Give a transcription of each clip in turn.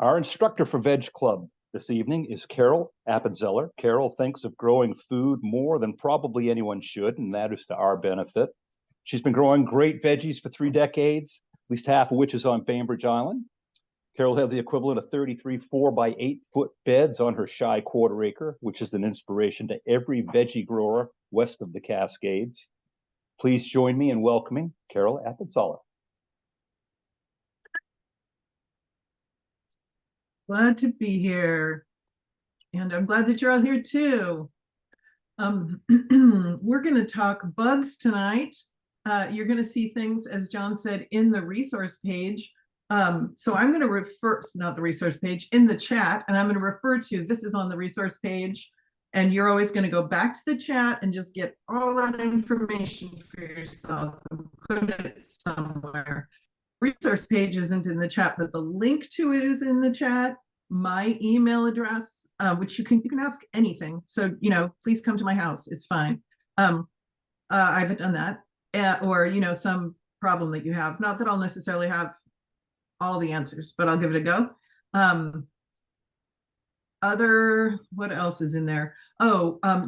Our instructor for Veg Club this evening is Carol Appenzeller. Carol thinks of growing food more than probably anyone should, and that is to our benefit. She's been growing great veggies for 3 decades, at least half of which is on Bainbridge Island. Carol has the equivalent of 33 4-by-8-foot beds on her shy quarter acre, which is an inspiration to every veggie grower west of the Cascades. Please join me in welcoming Carol Appenzeller. Glad to be here. And I'm glad that you're all here too. We're going to talk bugs tonight. You're going to see things, as John said, in the resource page. So I'm going to refer, not the resource page, in the chat, and I'm going to refer to this is on the resource page. And you're always going to go back to the chat and just get all that information for yourself and put it somewhere. Resource page isn't in the chat, but the link to it is in the chat. My email address, which you can ask anything. So, please come to my house. It's fine. I haven't done that, or, some problem that you have. Not that I'll necessarily have all the answers, but I'll give it a go. What else is in there?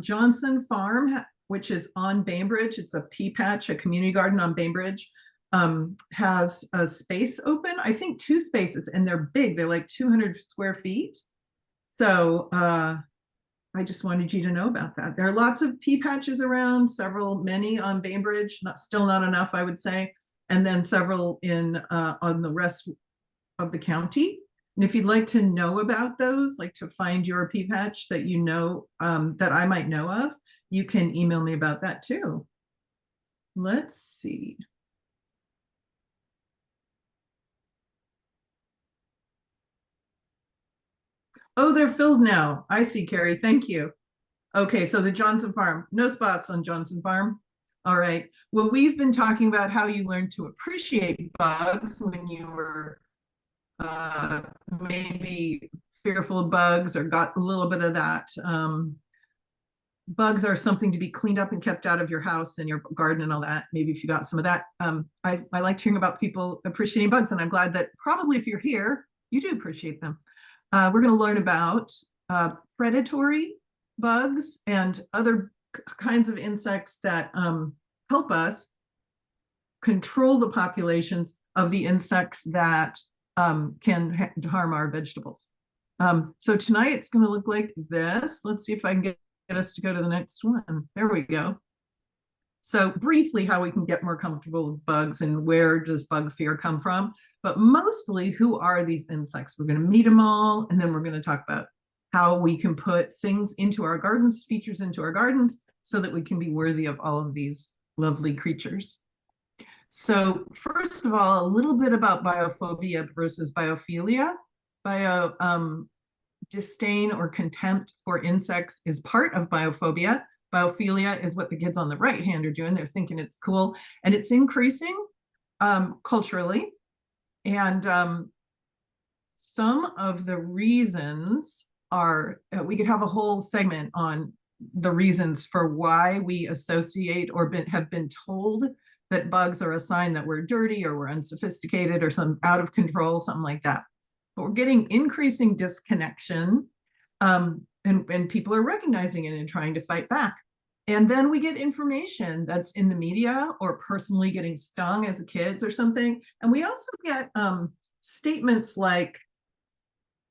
Johnson Farm, which is on Bainbridge. It's a pea patch, a community garden on Bainbridge. Has a space open, I think 2 spaces, and they're big. They're like 200 square feet. So I just wanted you to know about that. There are lots of pea patches around, many on Bainbridge, still not enough, I would say, and then several on the rest of the county. And if you'd like to know about those, like to find your pea patch that that I might know of, you can email me about that too. Let's see. Oh, they're filled now. I see, Carrie. Thank you. Okay, so the Johnson Farm. No spots on Johnson Farm. All right. Well, we've been talking about how you learned to appreciate bugs when you were maybe fearful of bugs or got a little bit of that. Bugs are something to be cleaned up and kept out of your house and your garden and all that. Maybe if you got some of that. I liked hearing about people appreciating bugs, and I'm glad that probably if you're here, you do appreciate them. We're going to learn about predatory bugs and other kinds of insects that help us control the populations of the insects that can harm our vegetables. So tonight it's going to look like this. Let's see if I can get us to go to the next one. There we go. So briefly, how we can get more comfortable with bugs and where does bug fear come from, but mostly who are these insects? We're going to meet them all, and then we're going to talk about how we can put things into our gardens, features into our gardens, so that we can be worthy of all of these lovely creatures. So first of all, a little bit about biophobia versus biophilia. Disdain or contempt for insects is part of biophobia. Biophilia is what the kids on the right hand are doing. They're thinking it's cool, and it's increasing culturally. And some of the reasons are, we could have a whole segment on the reasons for why we associate or have been told that bugs are a sign that we're dirty or we're unsophisticated or some out of control, something like that. But we're getting increasing disconnection, and people are recognizing it and trying to fight back. And then we get information that's in the media or personally getting stung as kids or something. And we also get statements like,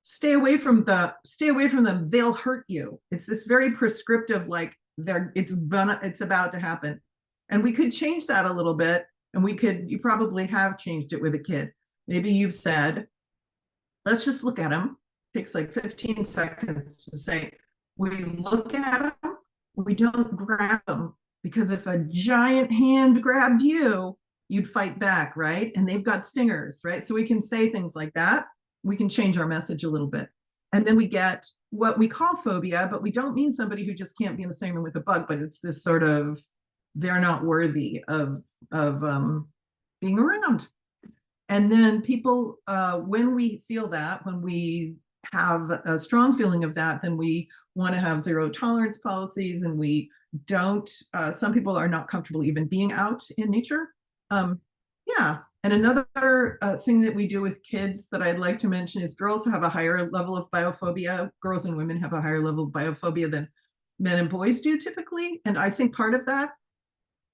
stay away from them, they'll hurt you. It's this very prescriptive, like it's about to happen. And we could change that a little bit. And you probably have changed it with a kid. Maybe you've said, let's just look at them. It takes like 15 seconds to say, we look at them, we don't grab them, because if a giant hand grabbed you, you'd fight back, right? And they've got stingers, right? So we can say things like that. We can change our message a little bit. And then we get what we call phobia, but we don't mean somebody who just can't be in the same room with a bug, but it's this sort of, they're not worthy of being around. And then people, when we feel that, when we have a strong feeling of that, then we want to have zero tolerance policies, and we don't, some people are not comfortable even being out in nature. Yeah, And another thing that we do with kids that I'd like to mention is girls have a higher level of biophobia. Girls and women have a higher level of biophobia than men and boys do typically. And I think part of that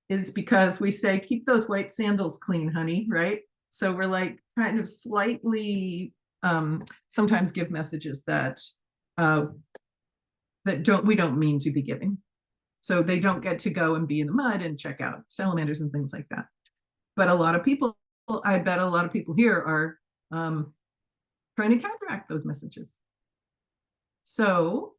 is because we say, keep those white sandals clean, honey, right? So we're like kind of slightly sometimes give messages that we don't mean to be giving. So they don't get to go and be in the mud and check out salamanders and things like that. But a lot of people, I bet a lot of people here are trying to counteract those messages. So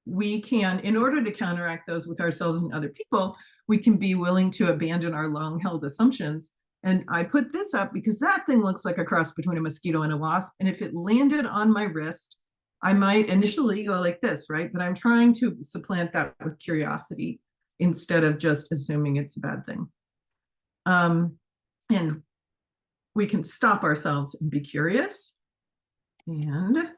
we can, in order to counteract those with ourselves and other people, we can be willing to abandon our long-held assumptions. And I put this up because that thing looks like a cross between a mosquito and a wasp. And if it landed on my wrist, I might initially go like this, right? But I'm trying to supplant that with curiosity instead of just assuming it's a bad thing. And we can stop ourselves and be curious. And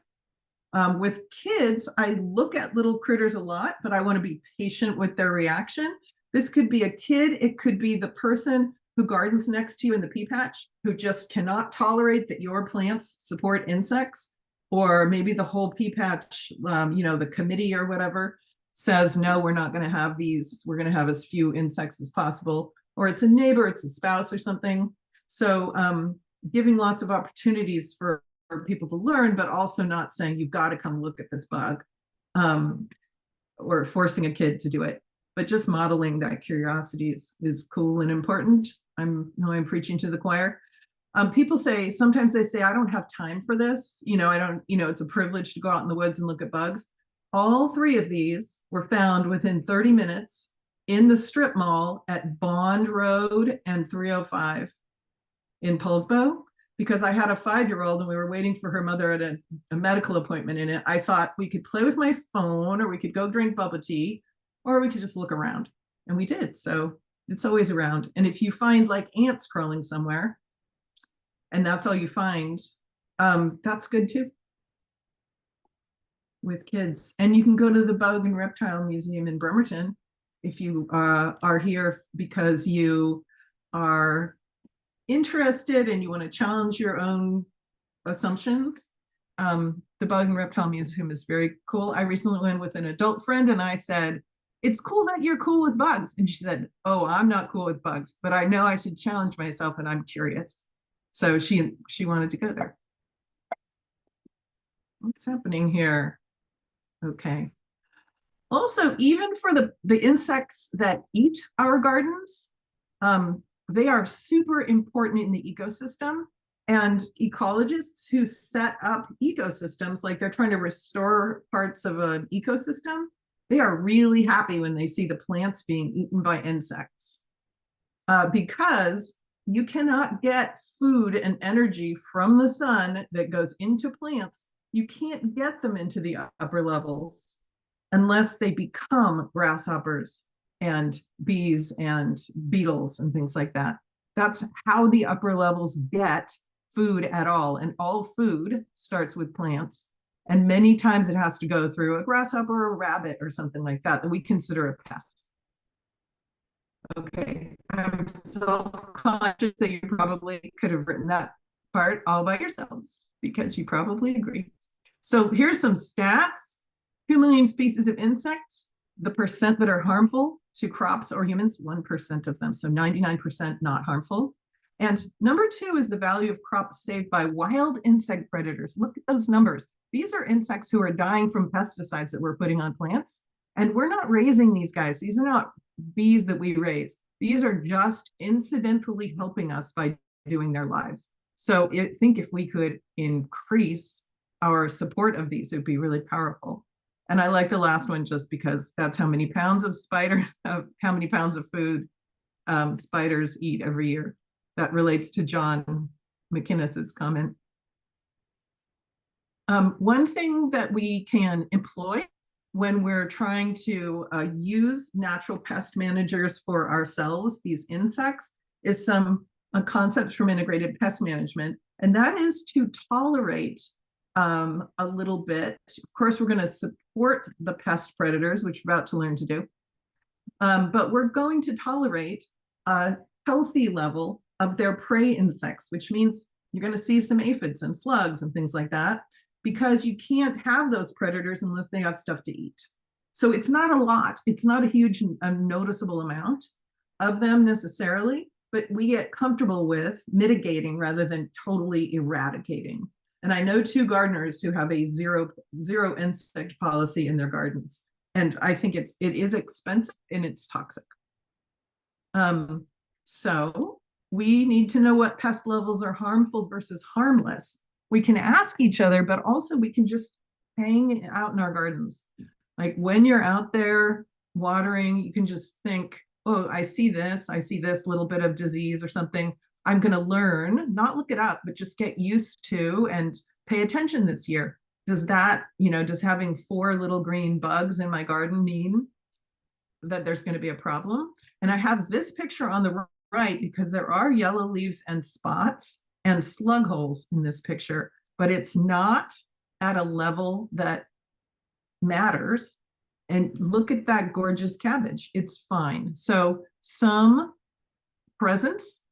with kids, I look at little critters a lot, but I want to be patient with their reaction. This could be a kid. It could be the person who gardens next to you in the pea patch, who just cannot tolerate that your plants support insects. Or maybe the whole pea patch, the committee or whatever says, no, we're not going to have these. We're going to have as few insects as possible. Or it's a neighbor, it's a spouse or something. So giving lots of opportunities for people to learn, but also not saying you've got to come look at this bug or forcing a kid to do it. But just modeling that curiosity is cool and important. I'm preaching to the choir. People say, sometimes they say, I don't have time for this. It's a privilege to go out in the woods and look at bugs. All three of these were found within 30 minutes in the strip mall at Bond Road and 305 in Poulsbo, because I had a 5-year-old and we were waiting for her mother at a medical appointment in it. I thought we could play with my phone, or we could go drink bubble tea, or we could just look around. And we did. So it's always around. And if you find like ants crawling somewhere, and that's all you find, that's good too with kids. And you can go to the Bug and Reptile Museum in Bremerton if you are here because you are interested and you want to challenge your own assumptions. The Bug and Reptile Museum is very cool. I recently went with an adult friend and I said, it's cool that you're cool with bugs. And she said, oh, I'm not cool with bugs, but I know I should challenge myself and I'm curious. So she wanted to go there. What's happening here? Okay. Also, even for the insects that eat our gardens, they are super important in the ecosystem. And ecologists who set up ecosystems, like they're trying to restore parts of an ecosystem, they are really happy when they see the plants being eaten by insects. Because you cannot get food and energy from the sun that goes into plants. You can't get them into the upper levels unless they become grasshoppers and bees and beetles and things like that. That's how the upper levels get food at all. And all food starts with plants. And many times it has to go through a grasshopper or a rabbit or something like that we consider a pest. Okay, I'm self-conscious that you probably could have written that part all by yourselves because you probably agree. So here's some stats. 2 million species of insects, the percent that are harmful to crops or humans, 1% of them, so 99% not harmful. And number 2 is the value of crops saved by wild insect predators. Look at those numbers. These are insects who are dying from pesticides that we're putting on plants. And we're not raising these guys. These are not bees that we raise. These are just incidentally helping us by doing their lives. So I think if we could increase our support of these, it would be really powerful. And I like the last one just because that's how many pounds of how many pounds of food spiders eat every year. That relates to John McInnes's comment. One thing that we can employ when we're trying to use natural pest managers for ourselves, these insects, is some concepts from integrated pest management. And that is to tolerate a little bit. Of course, we're going to support the pest predators, which we're about to learn to do. But we're going to tolerate healthy level of their prey insects, which means you're going to see some aphids and slugs and things like that, because you can't have those predators unless they have stuff to eat. So it's not a lot. It's not a huge, noticeable amount of them necessarily, but we get comfortable with mitigating rather than totally eradicating. And I know two gardeners who have a zero insect policy in their gardens. And I think it is expensive and it's toxic. So we need to know what pest levels are harmful versus harmless. We can ask each other, but also we can just hang out in our gardens. Like when you're out there watering, you can just think, oh, I see this little bit of disease or something. I'm going to learn, not look it up, but just get used to and pay attention this year. Does that, does having 4 little green bugs in my garden mean that there's going to be a problem? And I have this picture on the right because there are yellow leaves and spots and slug holes in this picture, but it's not at a level that matters. And look at that gorgeous cabbage. It's fine. So some presence,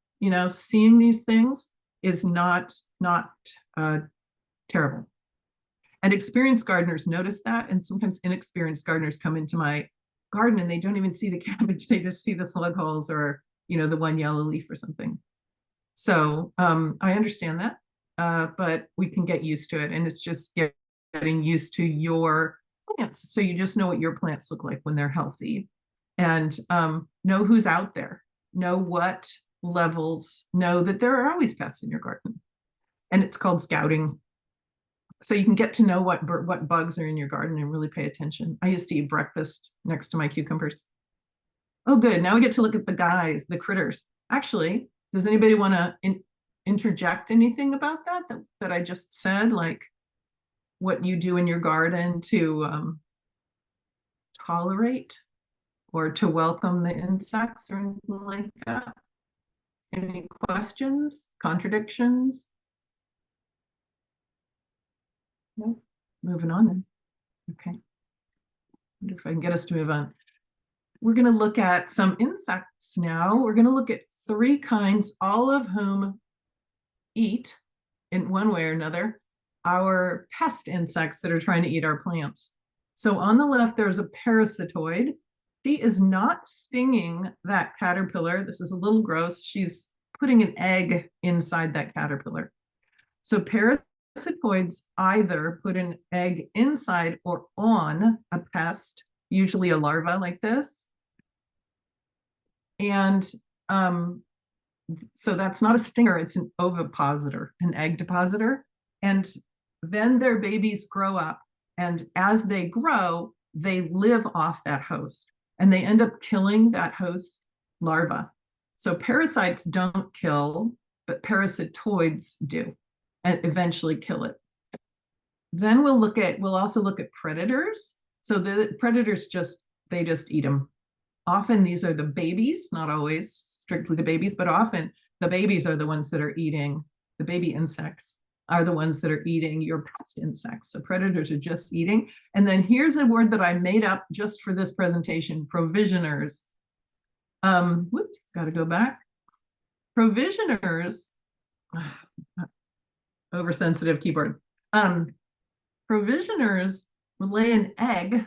seeing these things is not terrible. And experienced gardeners notice that. And sometimes inexperienced gardeners come into my garden and they don't even see the cabbage. They just see the slug holes or, the one yellow leaf or something. So I understand that, but we can get used to it. And it's just getting used to your plants. So you just know what your plants look like when they're healthy and know who's out there, know what levels, know that there are always pests in your garden. And it's called scouting. So you can get to know what bugs are in your garden and really pay attention. I used to eat breakfast next to my cucumbers. Oh, good. Now we get to look at the guys, the critters. Actually, does anybody want to interject anything about that I just said? Like what you do in your garden to tolerate or to welcome the insects or anything like that? Any questions, contradictions? No, moving on then. Okay. Wonder if I can get us to move on. We're going to look at some insects now. We're going to look at 3 kinds, all of whom eat in one way or another our pest insects that are trying to eat our plants. So on the left, there's a parasitoid. She is not stinging that caterpillar. This is a little gross. She's putting an egg inside that caterpillar. So parasitoids either put an egg inside or on a pest, usually a larva like this. And so that's not a stinger, it's an ovipositor, an egg depositor. And then their babies grow up. And as they grow, they live off that host and they end up killing that host larva. So parasites don't kill, but parasitoids do and eventually kill it. Then we'll also look at predators. So the predators they just eat them. Often these are the babies, not always strictly the babies, but often the babies are the ones that are eating, the baby insects are the ones that are eating your pest insects. So predators are just eating. And then here's a word that I made up just for this presentation, provisioners. Whoops, got to go back. Provisioners, oversensitive keyboard. Provisioners lay an egg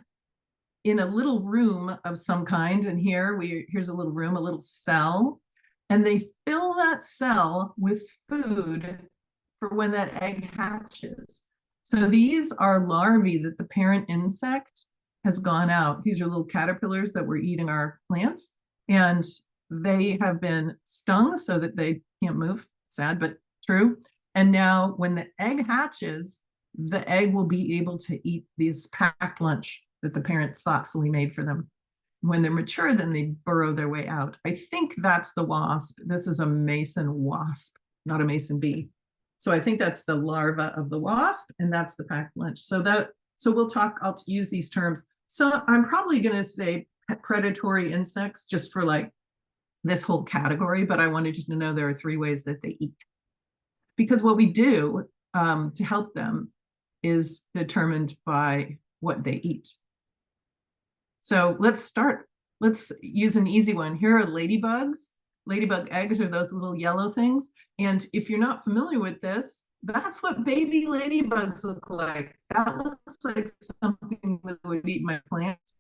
in a little room of some kind. And here's a little room, a little cell. And they fill that cell with food for when that egg hatches. So these are larvae that the parent insect has gone out. These are little caterpillars that were eating our plants. And they have been stung so that they can't move. Sad, but true. And now when the egg hatches, the egg will be able to eat this packed lunch that the parent thoughtfully made for them. When they're mature, then they burrow their way out. I think that's the wasp. This is a mason wasp, not a mason bee. So I think that's the larva of the wasp, and that's the packed lunch. So I'll use these terms. So I'm probably going to say predatory insects just for like this whole category, but I wanted you to know there are 3 ways that they eat. Because what we do to help them is determined by what they eat. So let's start. Let's use an easy one. Here are ladybugs. Ladybug eggs are those little yellow things. And if you're not familiar with this, that's what baby ladybugs look like. That looks like something that would eat my plants,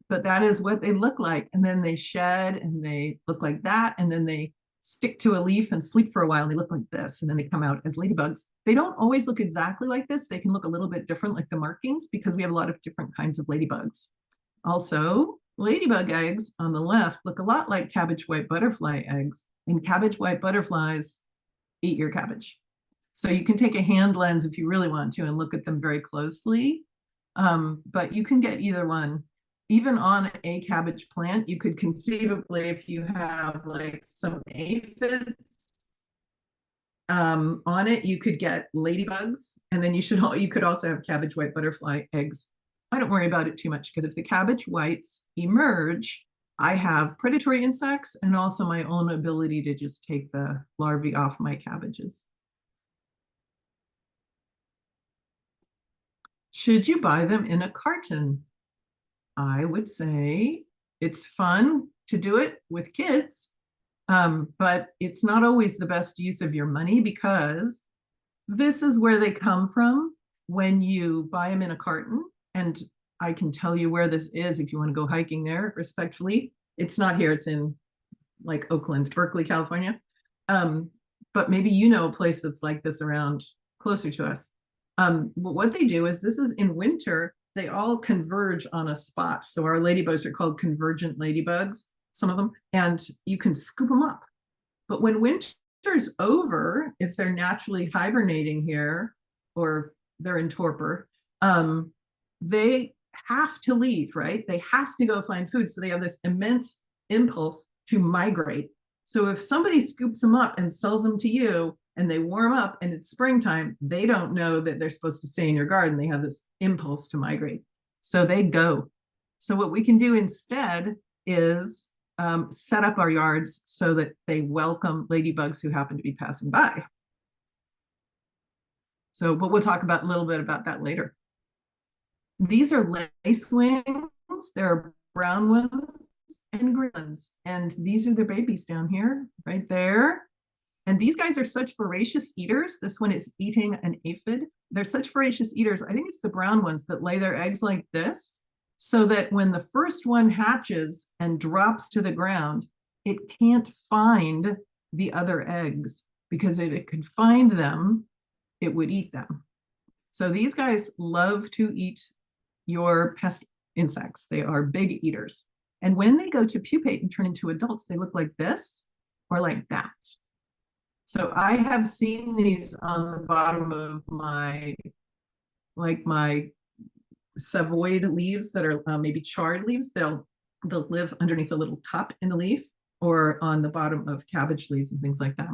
but that is what they look like. And then they shed and they look like that. And then they stick to a leaf and sleep for a while and they look like this. And then they come out as ladybugs. They don't always look exactly like this. They can look a little bit different, like the markings, because we have a lot of different kinds of ladybugs. Also, ladybug eggs on the left look a lot like cabbage white butterfly eggs, and cabbage white butterflies eat your cabbage. So you can take a hand lens if you really want to and look at them very closely. But you can get either one. Even on a cabbage plant, you could conceivably, if you have like some aphids on it, you could get ladybugs, and then you could also have cabbage white butterfly eggs. I don't worry about it too much because if the cabbage whites emerge, I have predatory insects and also my own ability to just take the larvae off my cabbages. Should you buy them in a carton? I would say it's fun to do it with kids, but it's not always the best use of your money because this is where they come from when you buy them in a carton. And I can tell you where this is if you want to go hiking there respectfully. It's not here, it's in like Oakland, Berkeley, California. But maybe you know a place that's like this around closer to us. What they do is this is in winter, they all converge on a spot. So our ladybugs are called convergent ladybugs, some of them, and you can scoop them up. But when winter's over, if they're naturally hibernating here or they're in torpor, they have to leave, right? They have to go find food. So they have this immense impulse to migrate. So if somebody scoops them up and sells them to you and they warm up and it's springtime, they don't know that they're supposed to stay in your garden. They have this impulse to migrate. So they go. So what we can do instead is set up our yards so that they welcome ladybugs who happen to be passing by. So, but we'll talk about a little bit about that later. These are lacewings. There are brown ones and green ones. And these are their babies down here, right there. And these guys are such voracious eaters. This one is eating an aphid. They're such voracious eaters. I think it's the brown ones that lay their eggs like this, so that when the first one hatches and drops to the ground, it can't find the other eggs, because if it could find them, it would eat them. So these guys love to eat your pest insects. They are big eaters. And when they go to pupate and turn into adults, they look like this or like that. So I have seen these on the bottom of my savoyed leaves that are maybe charred leaves. They'll live underneath a little cup in the leaf or on the bottom of cabbage leaves and things like that.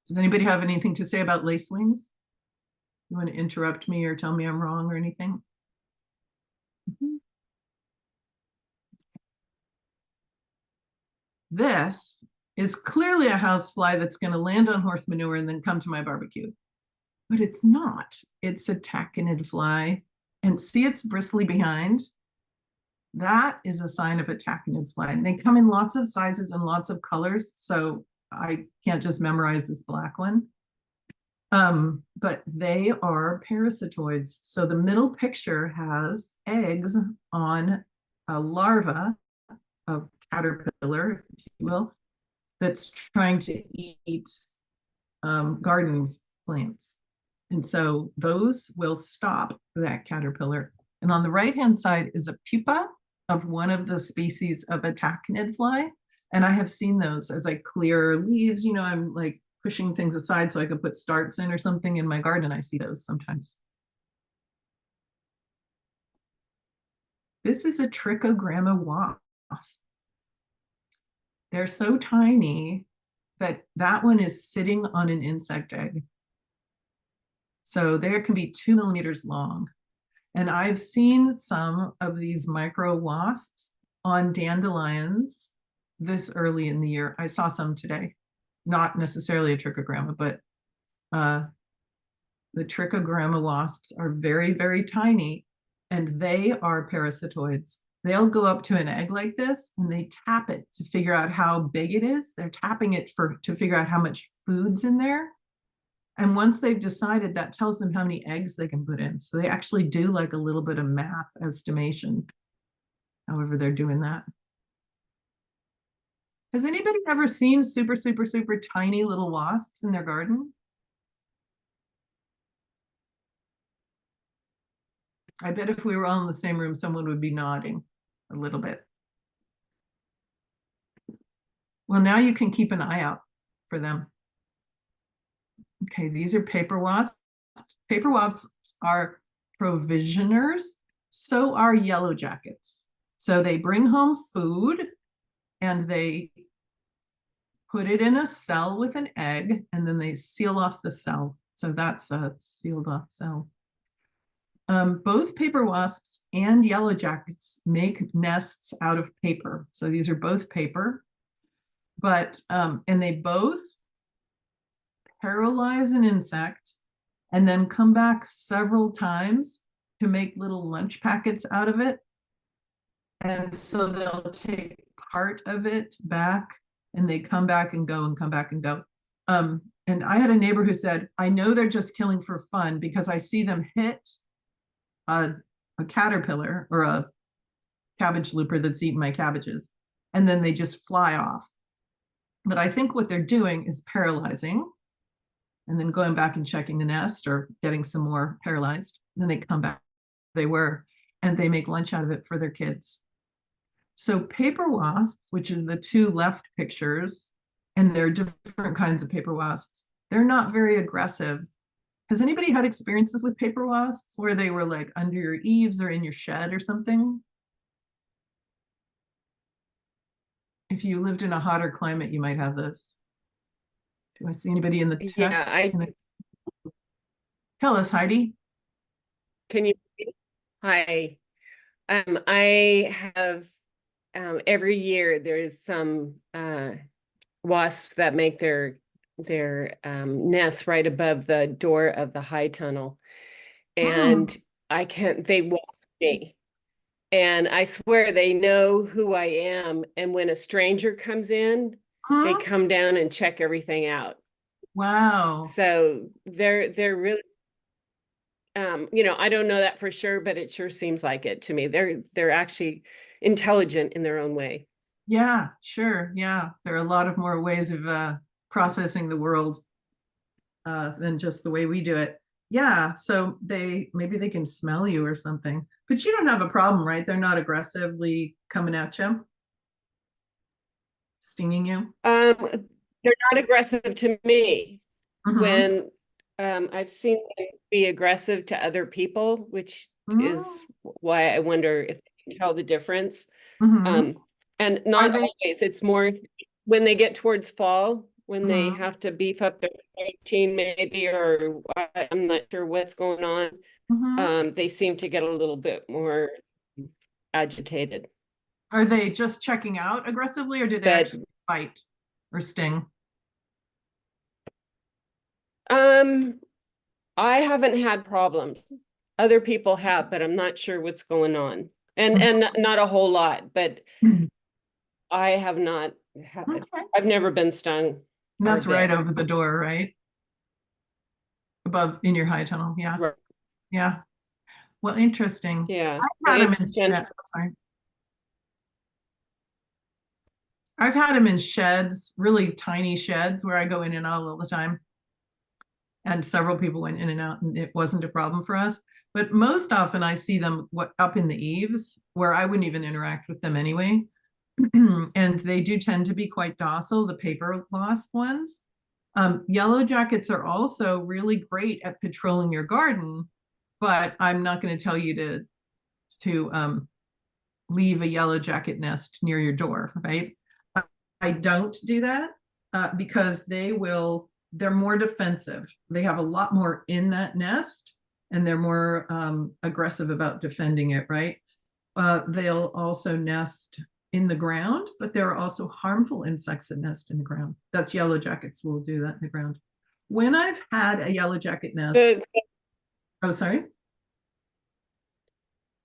Does anybody have anything to say about lacewings? You want to interrupt me or tell me I'm wrong or anything? Mm-hmm. This is clearly a housefly that's going to land on horse manure and then come to my barbecue. But it's not. It's a tachinid fly. And see its bristly behind? That is a sign of a tachinid fly. And they come in lots of sizes and lots of colors. So I can't just memorize this black one. But they are parasitoids. So the middle picture has eggs on a larva of caterpillar, if you will, that's trying to eat garden plants. And so those will stop that caterpillar. And on the right-hand side is a pupa of one of the species of a tachinid fly. And I have seen those as I clear leaves, you know, I'm like pushing things aside so I could put starts in or something in my garden. I see those sometimes. This is a trichogramma wasp. They're so tiny that that one is sitting on an insect egg. So there can be 2 millimeters long. And I've seen some of these micro wasps on dandelions this early in the year. I saw some today, not necessarily a trichogramma, but the trichogramma wasps are very, very tiny, and they are parasitoids. they'll go up to an egg like this and they tap it to figure out how big it is. They're tapping it to figure out how much food's in there. And once they've decided, that tells them how many eggs they can put in. So they actually do like a little bit of math estimation, however they're doing that. Has anybody ever seen super, super, super tiny little wasps in their garden? I bet if we were all in the same room, someone would be nodding a little bit. Well, now you can keep an eye out for them. Okay, these are paper wasps. Paper wasps are provisioners. So are yellow jackets. So they bring home food and they put it in a cell with an egg, and then they seal off the cell. So that's a sealed off cell. Both paper wasps and yellow jackets make nests out of paper. So these are both paper, but and they both paralyze an insect and then come back several times to make little lunch packets out of it. And so they'll take part of it back and they come back and go and come back and go. And I had a neighbor who said, I know they're just killing for fun because I see them hit a caterpillar or a cabbage looper that's eaten my cabbages, and then they just fly off. But I think what they're doing is paralyzing and then going back and checking the nest or getting some more paralyzed. And then they come back, and they make lunch out of it for their kids. So paper wasps, which is the two left pictures, and there are different kinds of paper wasps, they're not very aggressive. Has anybody had experiences with paper wasps where they were like under your eaves or in your shed or something? If you lived in a hotter climate, you might have this. Do I see anybody in the text? Yeah, Tell us, Heidi. can you? Hi. I have every year there's some wasps that make their nests right above the door of the high tunnel, and they watch me, and I swear they know who I am, and when a stranger comes in, they come down and check everything out. Wow. So they're really I don't know that for sure, but it sure seems like it to me. They're actually intelligent in their own way. Yeah, sure. Yeah, there are a lot of more ways of processing the world than just the way we do it. Yeah, so maybe they can smell you or something, but you don't have a problem, right? They're not aggressively coming at you, stinging you. They're not aggressive to me. When I've seen them be aggressive to other people, which is why I wonder if they can tell the difference. And not always. It's more when they get towards fall, when they have to beef up their protein maybe, or I'm not sure what's going on. They seem to get a little bit more agitated. Are they just checking out aggressively, or do they actually bite or sting? I haven't had problems. Other people have, but I'm not sure what's going on. And not a whole lot, but I have not. I've never been stung. And that's right over the door, right? Above in your high tunnel. Yeah. Right. Yeah. Well, interesting. Yeah. I've had them in sheds. Sorry. I've had them in sheds, really tiny sheds where I go in and out all the time. And several people went in and out, and it wasn't a problem for us. But most often I see them up in the eaves where I wouldn't even interact with them anyway. And they do tend to be quite docile, the paper wasp ones. Yellow jackets are also really great at patrolling your garden, but I'm not going to tell you to leave a yellow jacket nest near your door, right? I don't do that because they're more defensive. They have a lot more in that nest, and they're more aggressive about defending it, right? They'll also nest in the ground, but there are also harmful insects that nest in the ground. That's yellow jackets will do that in the ground. When I've had a yellow jacket nest, oh, sorry.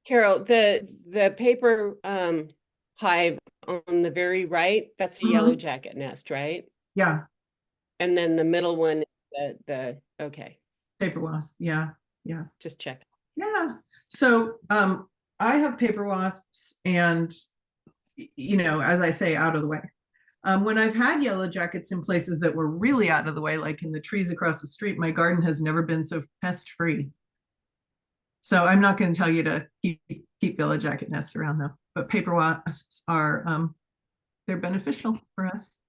Carol, the paper hive on the very right, that's a yellow jacket nest, right? Yeah, And then the middle one, okay, paper wasp. Yeah, yeah, just check. yeah. So I have paper wasps, and as I say, out of the way. When I've had yellow jackets in places that were really out of the way, like in the trees across the street, my garden has never been so pest free. So I'm not going to tell you to keep yellow jacket nests around though, but paper wasps are they're beneficial for us.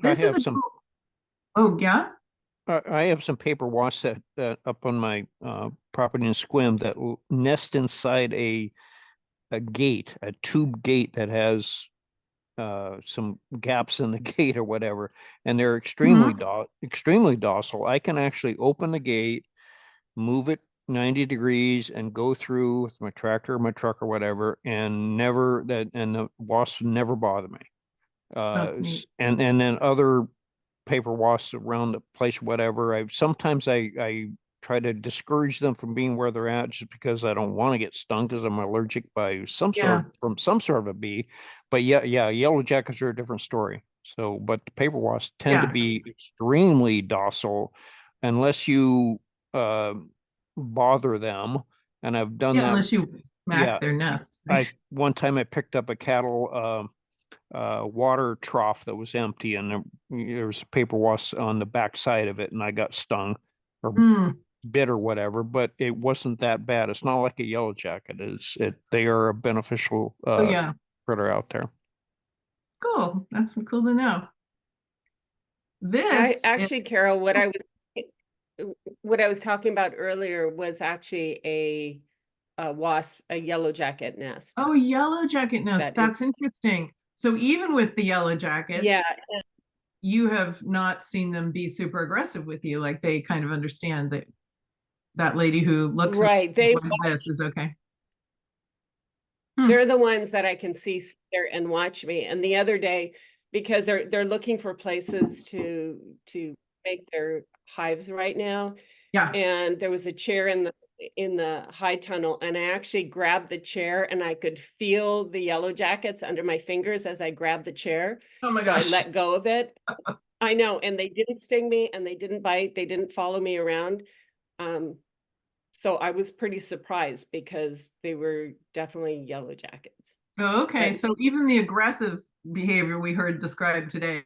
I This is have some. Oh yeah. I have some paper wasps that up on my property in Squim that nest inside a gate, a tube gate that has some gaps in the gate or whatever, and they're extremely docile. I can actually open the gate, move it 90 degrees, and go through with my tractor or my truck or whatever, and the wasps never bother me. That's neat. And then other paper wasps around the place, whatever. Sometimes I try to discourage them from being where they're at just because I don't want to get stung because I'm allergic by some sort of a bee. But yeah, yellow jackets are a different story. So, but the paper wasps tend to be extremely docile unless you bother them. And I've done that. Unless you smack their nest. One time I picked up a cattle water trough that was empty, and there was a paper wasp on the back side of it, and I got stung or bit or whatever, but it wasn't that bad. It's not like a yellow jacket. They are a beneficial critter out there. Cool. That's cool to know. Carol, what I was talking about earlier was actually a wasp, a yellow jacket nest. Oh, yellow jacket nest. That's interesting. So even with the yellow jackets, you have not seen them be super aggressive with you. Like they kind of understand that lady who looks right. This is okay. They're the ones that I can see there and watch me. And the other day, because they're looking for places to make their hives right now. Yeah. And there was a chair in the high tunnel, and I actually grabbed the chair, and I could feel the yellow jackets under my fingers as I grabbed the chair. Oh my gosh. I let go of it. I know, and they didn't sting me, and they didn't bite. They didn't follow me around. So I was pretty surprised because they were definitely yellow jackets. Oh, okay. So even the aggressive behavior we heard described today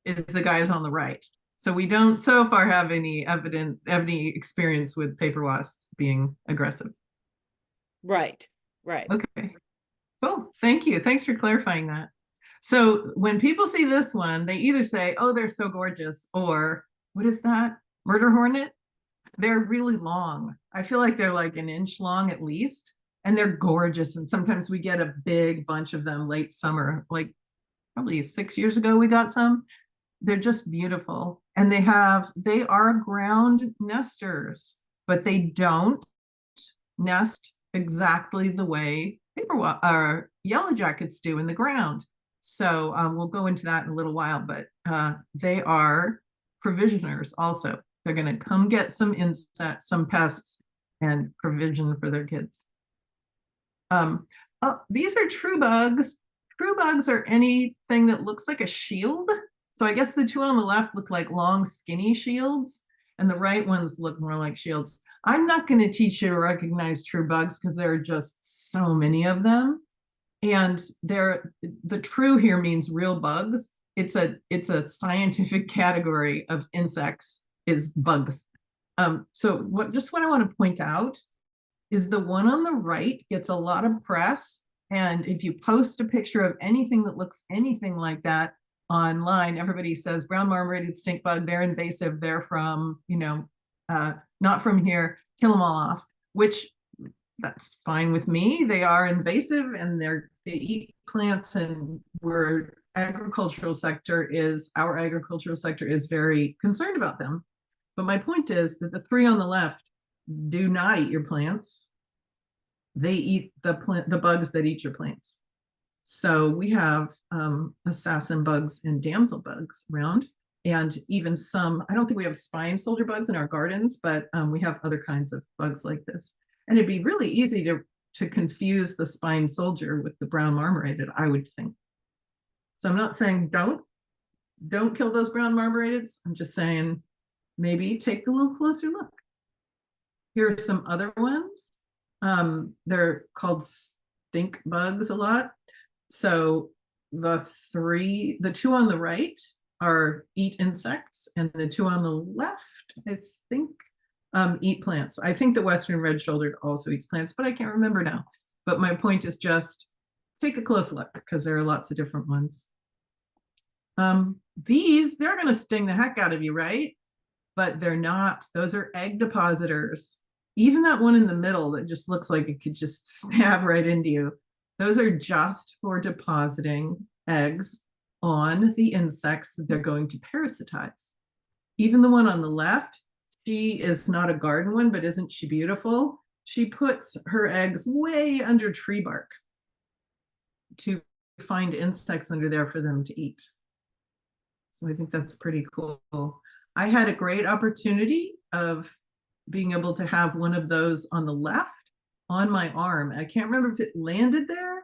is the guys on the right. So we don't so far have any experience with paper wasps being aggressive. Right. Okay. Cool. Thank you. Thanks for clarifying that. So when people see this one, they either say, oh, they're so gorgeous, or what is that? Murder hornet? They're really long. I feel like they're like an inch long at least, and they're gorgeous. And sometimes we get a big bunch of them late summer, like probably 6 years ago we got some. They're just beautiful. And they are ground nesters, but they don't nest exactly the way yellow jackets do in the ground. So we'll go into that in a little while, but they are provisioners also. They're going to come get some insects, some pests, and provision for their kids. These are true bugs. True bugs are anything that looks like a shield. So I guess the two on the left look like long, skinny shields, and the right ones look more like shields. I'm not going to teach you to recognize true bugs because there are just so many of them. And the true here means real bugs. It's a scientific category of insects is bugs. So what I want to point out is the one on the right gets a lot of press. And if you post a picture of anything that looks anything like that online, everybody says brown marmorated stink bug, they're invasive, they're from, not from here, kill them all off, which that's fine with me. They are invasive and they eat plants, and our agricultural sector is very concerned about them. But my point is that the three on the left do not eat your plants. They eat the bugs that eat your plants. So we have assassin bugs and damsel bugs around, and even some, I don't think we have spine soldier bugs in our gardens, but we have other kinds of bugs like this. And it'd be really easy to to confuse the spine soldier with the brown marmorated, I would think. So I'm not saying don't kill those brown marmorateds. I'm just saying maybe take a little closer look. Here are some other ones. They're called stink bugs a lot. So the two on the right are eat insects, and the two on the left, I think, eat plants. I think the Western red-shouldered also eats plants, but I can't remember now. But my point is just take a close look because there are lots of different ones. They're going to sting the heck out of you, right? But they're not. Those are egg depositors. Even that one in the middle that just looks like it could just stab right into you. Those are just for depositing eggs on the insects that they're going to parasitize. Even the one on the left, she is not a garden one, but isn't she beautiful? She puts her eggs way under tree bark to find insects under there for them to eat. So I think that's pretty cool. I had a great opportunity of being able to have one of those on the left on my arm. I can't remember if it landed there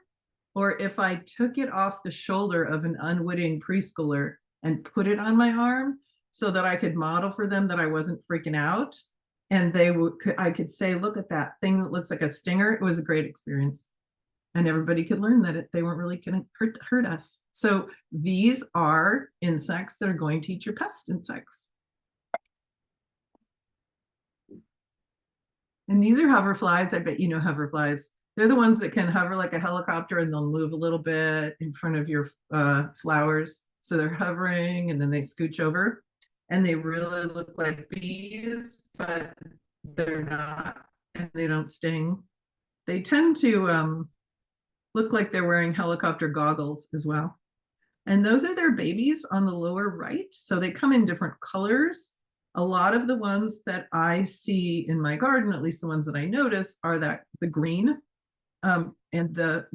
or if I took it off the shoulder of an unwitting preschooler and put it on my arm so that I could model for them that I wasn't freaking out. And I could say, look at that thing that looks like a stinger. It was a great experience. And everybody could learn that they weren't really going to hurt us. So these are insects that are going to eat your pest insects. And these are hoverflies. I bet you know hoverflies. They're the ones that can hover like a helicopter and they'll move a little bit in front of your flowers. So they're hovering and then they scooch over. And they really look like bees, but they're not, and they don't sting. They tend to look like they're wearing helicopter goggles as well. And those are their babies on the lower right. So they come in different colors. A lot of the ones that I see in my garden, at least the ones that I notice, are the green. And the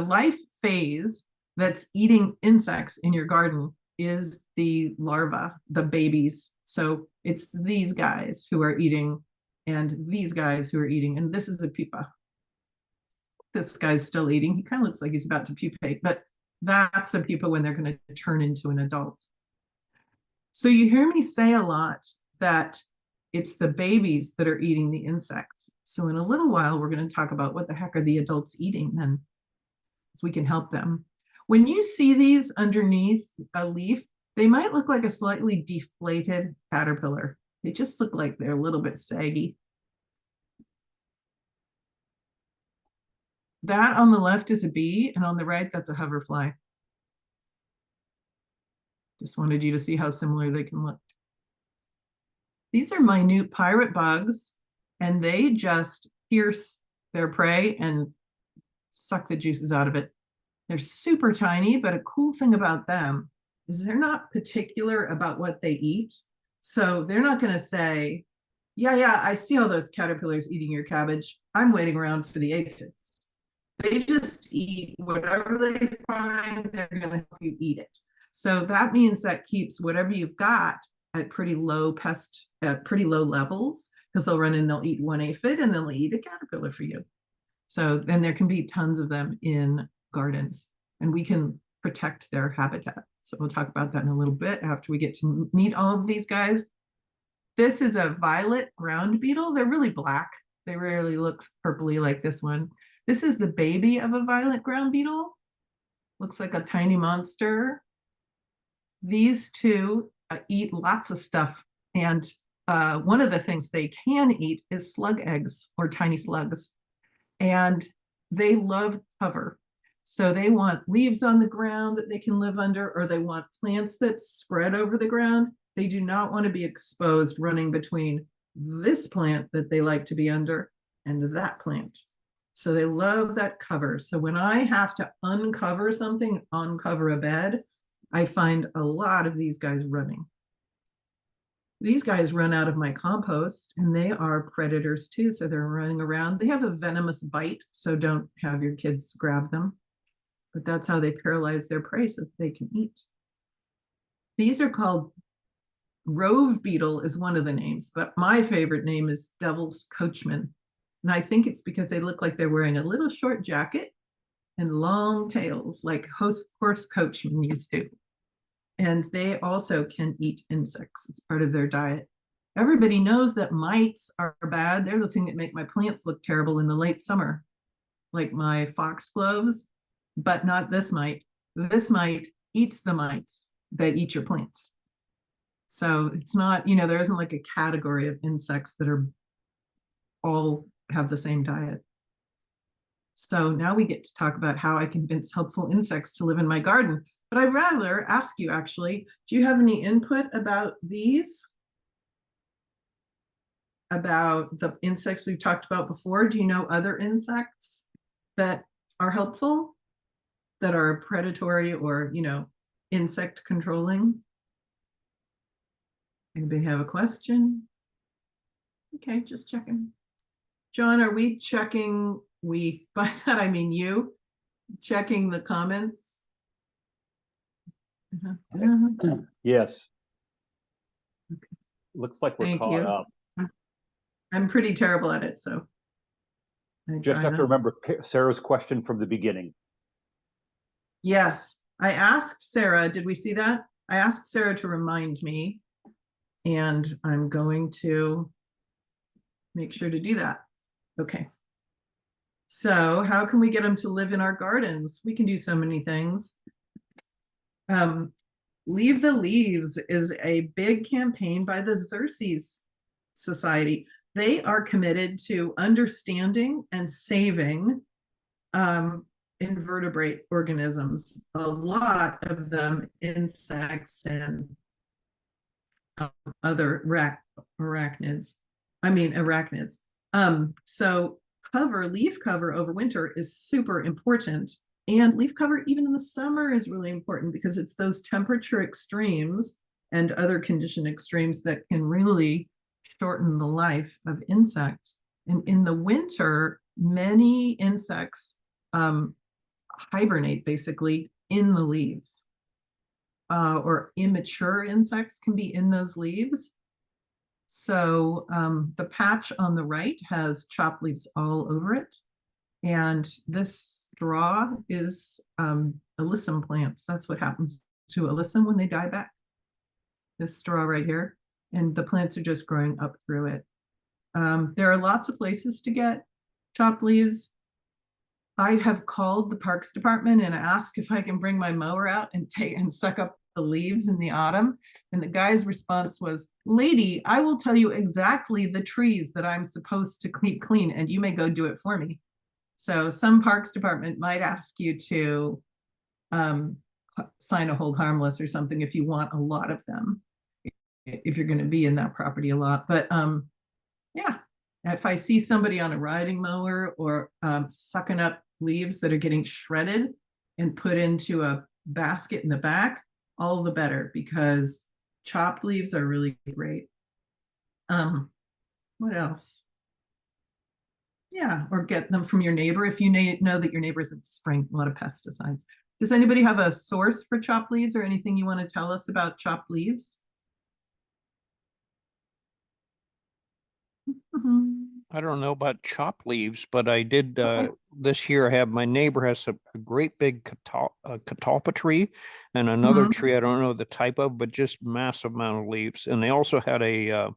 life phase that's eating insects in your garden is the larva, the babies. So it's these guys who are eating and these guys who are eating. And this is a pupa. This guy's still eating. He kind of looks like he's about to pupate, but that's a pupa when they're going to turn into an adult. So you hear me say a lot that it's the babies that are eating the insects. So in a little while, we're going to talk about what the heck are the adults eating then, so we can help them. When you see these underneath a leaf, they might look like a slightly deflated caterpillar. They just look like they're a little bit saggy. That on the left is a bee, and on the right, that's a hoverfly. Just wanted you to see how similar they can look. These are minute pirate bugs, and they just pierce their prey and suck the juices out of it. They're super tiny, but a cool thing about them is they're not particular about what they eat. So they're not going to say, yeah, I see all those caterpillars eating your cabbage. I'm waiting around for the aphids. They just eat whatever they find, they're going to help you eat it. So that means that keeps whatever you've got at pretty low levels, because they'll run in, they'll eat one aphid and they'll eat a caterpillar for you. So then there can be tons of them in gardens, and we can protect their habitat. So we'll talk about that in a little bit after we get to meet all of these guys. This is a violet ground beetle. They're really black. They rarely look purpley like this one. This is the baby of a violet ground beetle. Looks like a tiny monster. These two eat lots of stuff. And one of the things they can eat is slug eggs or tiny slugs. And they love cover. So they want leaves on the ground that they can live under, or they want plants that spread over the ground. They do not want to be exposed running between this plant that they like to be under and that plant. So they love that cover. So when I have to uncover something, uncover a bed, I find a lot of these guys running. These guys run out of my compost, and they are predators too. So they're running around. They have a venomous bite, so don't have your kids grab them. But that's how they paralyze their prey so they can eat. These are called rove beetle is one of the names, but my favorite name is devil's coachman. And I think it's because they look like they're wearing a little short jacket and long tails like horse coachmen used to. And they also can eat insects as part of their diet. Everybody knows that mites are bad. They're the thing that make my plants look terrible in the late summer, like my foxgloves, but not this mite. This mite eats the mites that eat your plants. So it's not, there isn't like a category of insects that are all have the same diet. So now we get to talk about how I convince helpful insects to live in my garden. But I'd rather ask you actually, do you have any input about these? About the insects we've talked about before? Do you know other insects that are helpful, that are predatory or, insect controlling? Anybody have a question? Okay, just checking. John, are we checking? By that I mean you, checking the comments? Yes. Okay. Looks like we're Thank caught you. up. I'm pretty terrible at it, so. Just have to remember Sarah's question from the beginning. Yes, I asked Sarah, did we see that? I asked Sarah to remind me, and I'm going to make sure to do that. Okay. So how can we get them to live in our gardens? We can do so many things. Leave the Leaves is a big campaign by the Xerces Society. They are committed to understanding and saving invertebrate organisms, a lot of them insects and other arachnids. So leaf cover over winter is super important. And leaf cover even in the summer is really important because it's those temperature extremes and other condition extremes that can really shorten the life of insects. And in the winter, many insects hibernate basically in the leaves. Or immature insects can be in those leaves. So the patch on the right has chopped leaves all over it. And this straw is alyssum plants. That's what happens to alyssum when they die back. This straw right here. And the plants are just growing up through it. There are lots of places to get chopped leaves. I have called the Parks Department and asked if I can bring my mower out and suck up the leaves in the autumn. And the guy's response was, "Lady, I will tell you exactly the trees that I'm supposed to keep clean, and you may go do it for me." So some Parks Department might ask you to sign a hold harmless or something if you want a lot of them, if you're going to be in that property a lot. But yeah, if I see somebody on a riding mower or sucking up leaves that are getting shredded and put into a basket in the back, all the better, because chopped leaves are really great. What else? Yeah, or get them from your neighbor if you know that your neighbor isn't spraying a lot of pesticides. Does anybody have a source for chopped leaves or anything you want to tell us about chopped leaves? I don't know about chopped leaves, but I did Okay. this year. My neighbor has a great big catalpa tree and another tree. I don't know the type of, but just massive amount of leaves. And they also had a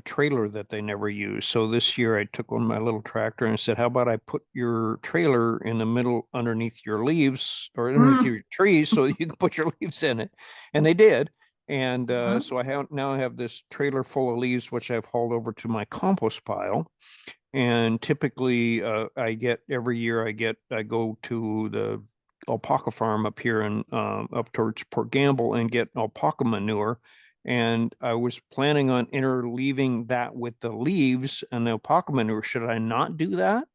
trailer that they never used. So this year I took on my little tractor and said, "How about I put your trailer in the middle underneath your leaves or underneath your trees so that you can put your leaves in it?" And they did. And so I have this trailer full of leaves, which I've hauled over to my compost pile. And typically every year I go to the alpaca farm up here and up towards Port Gamble and get alpaca manure. And I was planning on interleaving that with the leaves and the alpaca manure. Should I not do that?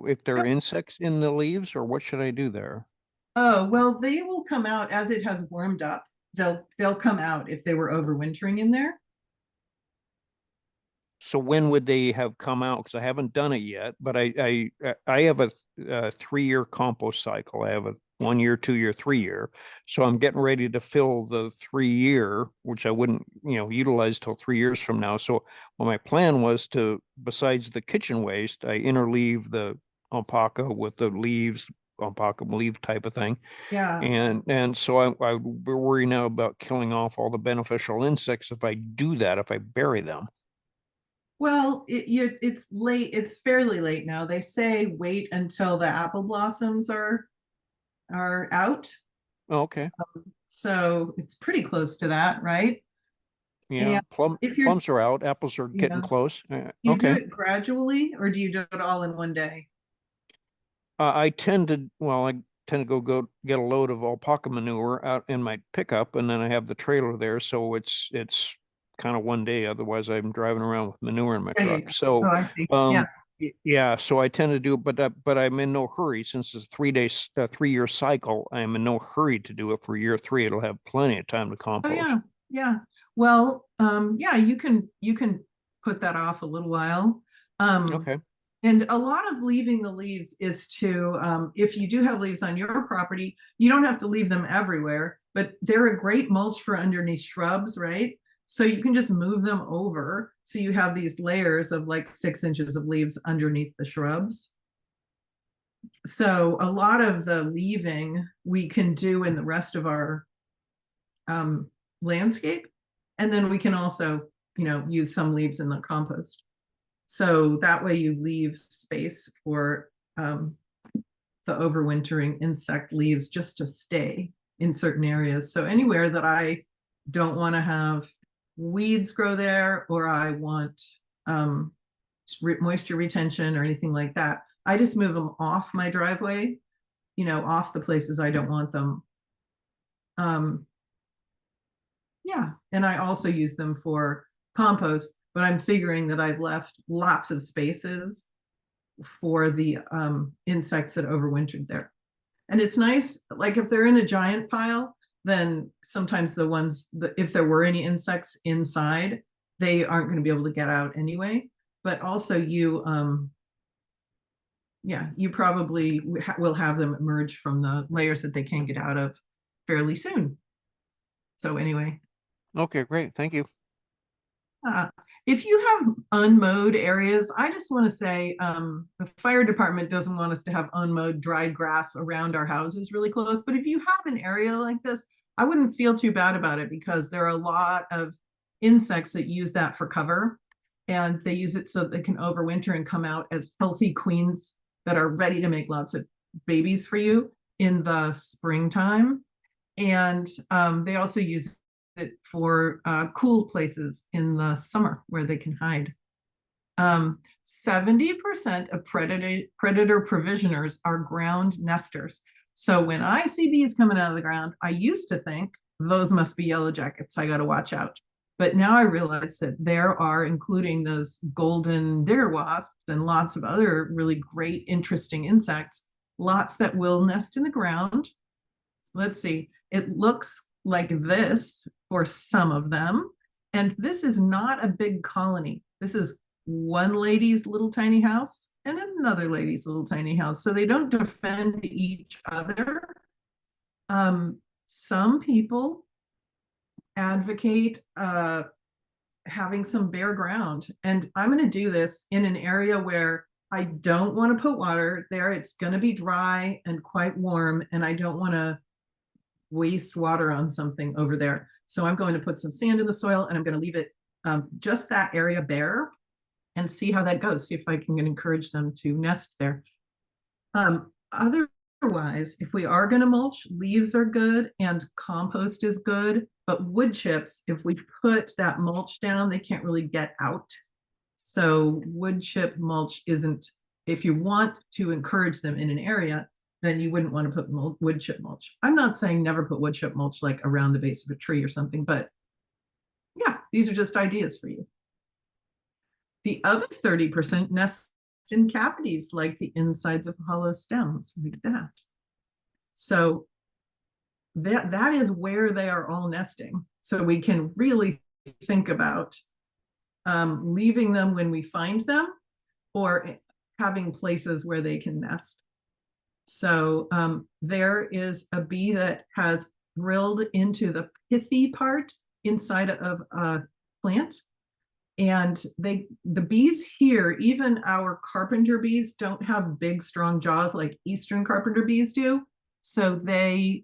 If there are insects in the leaves, or what should I do there? Oh, well, they will come out as it has warmed up. They'll come out if they were overwintering in there. So when would they have come out? Because I haven't done it yet, but I have a 3-year compost cycle. I have a 1 year, 2 year, 3 year. So I'm getting ready to fill the 3 year, which I wouldn't, utilize till 3 years from now. So my plan was to, besides the kitchen waste, I interleave the alpaca with the leaves, alpaca leaf type of thing. Yeah. And so we're worried now about killing off all the beneficial insects if I do that, if I bury them. Well, it's late. It's fairly late now. They say wait until the apple blossoms are out. Oh, okay. So it's pretty close to that, right? Yeah, And if you're, plums are out, apples are getting yeah, close. you do Okay. it gradually, or do you do it all in one day? I tend to go get a load of alpaca manure out in my pickup, and then I have the trailer there, so it's kind of one day. Otherwise, I'm driving around with manure in my Yeah, yeah, truck. yeah. So, Oh, I see. Yeah. yeah, so I tend to do it, but I'm in no hurry since it's 3 year cycle. I'm in no hurry to do it for year 3. It'll have plenty of time to Oh, compost. yeah. Yeah. Well, yeah, you can put that off a little while. Okay. And a lot of leaving the leaves is to, if you do have leaves on your property, you don't have to leave them everywhere, but they're a great mulch for underneath shrubs, right? So you can just move them over. So you have these layers of like 6 inches of leaves underneath the shrubs. So a lot of the leaving we can do in the rest of our landscape. And then we can also, use some leaves in the compost. So that way you leave space for the overwintering insect leaves just to stay in certain areas. So anywhere that I don't want to have weeds grow there, or I want moisture retention or anything like that, I just move them off my driveway, off the places I don't want them. Yeah, and I also use them for compost, but I'm figuring that I've left lots of spaces for the insects that overwintered there. And it's nice, like if they're in a giant pile, then sometimes the ones that, if there were any insects inside, they aren't going to be able to get out anyway. But also you probably will have them emerge from the layers that they can get out of fairly soon. So anyway. Okay, great. Thank you. If you have unmowed areas, I just want to say the fire department doesn't want us to have unmowed dried grass around our houses really close. But if you have an area like this, I wouldn't feel too bad about it, because there are a lot of insects that use that for cover, and they use it so that they can overwinter and come out as healthy queens that are ready to make lots of babies for you in the springtime. And they also use it for cool places in the summer where they can hide. 70% of predator provisioners are ground nesters. So when I see bees coming out of the ground, I used to think those must be yellow jackets. I got to watch out. But now I realize that there are, including those golden digger wasps and lots of other really great, interesting insects, lots that will nest in the ground. Let's see, it looks like this for some of them. And this is not a big colony. This is one lady's little tiny house and another lady's little tiny house. So they don't defend each other. Some people advocate having some bare ground. And I'm going to do this in an area where I don't want to put water there. It's going to be dry and quite warm, and I don't want to waste water on something over there. So I'm going to put some sand in the soil, and I'm going to leave it just that area bare and see how that goes. See if I can encourage them to nest there. Otherwise, if we are going to mulch, leaves are good and compost is good, but wood chips, if we put that mulch down, they can't really get out. So wood chip mulch isn't, if you want to encourage them in an area, then you wouldn't want to put wood chip mulch. I'm not saying never put wood chip mulch like around the base of a tree or something, but yeah, these are just ideas for you. The other 30% nest in cavities, like the insides of hollow stems, like that. So that is where they are all nesting. So we can really think about leaving them when we find them, or having places where they can nest. So there is a bee that has drilled into the pithy part inside of a plant. And the bees here, even our carpenter bees, don't have big, strong jaws like Eastern carpenter bees do. So they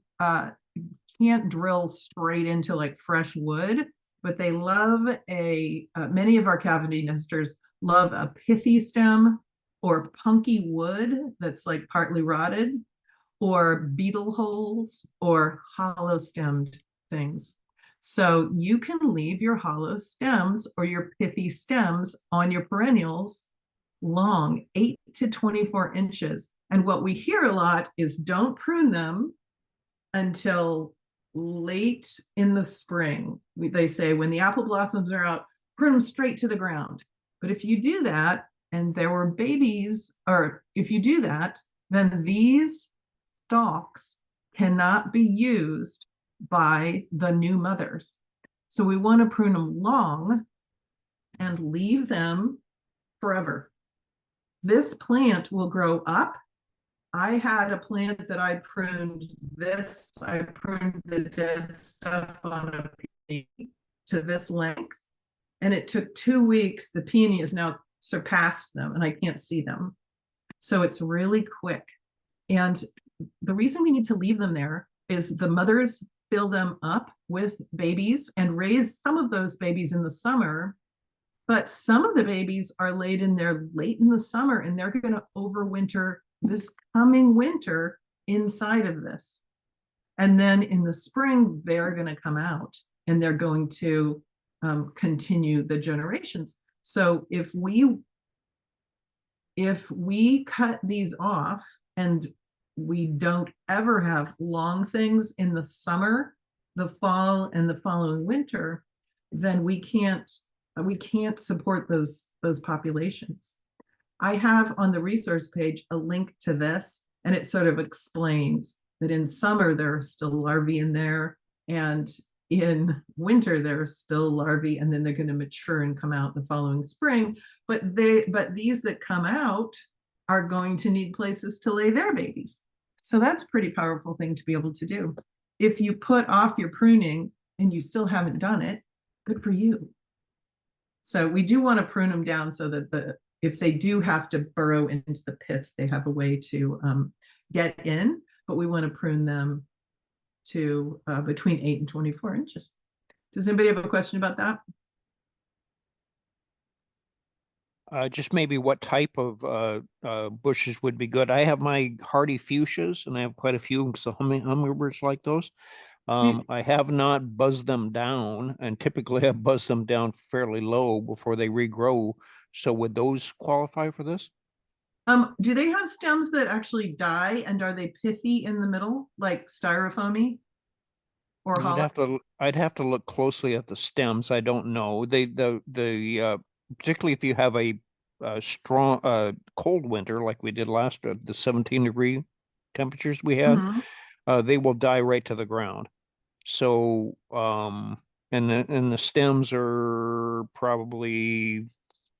can't drill straight into like fresh wood, but they love many of our cavity nesters love a pithy stem or punky wood that's like partly rotted, or beetle holes or hollow stemmed things. So you can leave your hollow stems or your pithy stems on your perennials long, 8 to 24 inches. And what we hear a lot is don't prune them until late in the spring. They say when the apple blossoms are out, prune them straight to the ground. But if you do that, and there were babies, or if you do that, then these stalks cannot be used by the new mothers. So we want to prune them long and leave them forever. This plant will grow up. I had a plant that I pruned I pruned the dead stuff on a peony to this length, and it took 2 weeks. The peony has now surpassed them and I can't see them. So it's really quick. And the reason we need to leave them there is the mothers fill them up with babies and raise some of those babies in the summer, but some of the babies are laid in there late in the summer and they're going to overwinter this coming winter inside of this. And then in the spring, they're going to come out and they're going to continue the generations. So if we cut these off and we don't ever have long things in the summer, the fall, and the following winter, then we can't support those populations. I have on the resource page a link to this, and it sort of explains that in summer there are still larvae in there, and in winter there are still larvae, and then they're going to mature and come out the following spring. But these that come out are going to need places to lay their babies. So that's a pretty powerful thing to be able to do. If you put off your pruning and you still haven't done it, good for you. So we do want to prune them down so that if they do have to burrow into the pith, they have a way to get in, but we want to prune them to between 8 and 24 inches. Does anybody have a question about that? Just maybe what type of bushes would be good. I have my hardy fuchsias, and I have quite a few hummingbirds like those. I have not buzzed them down, and typically I buzz them down fairly low before they regrow. So would those qualify for this? Do they have stems that actually die, and are they pithy in the middle, like styrofoamy? Or hollow? I'd have to look closely at the stems. I don't know. Particularly if you have a strong cold winter like we did last the 17-degree temperatures we had, they will die right to the ground. So and the stems are probably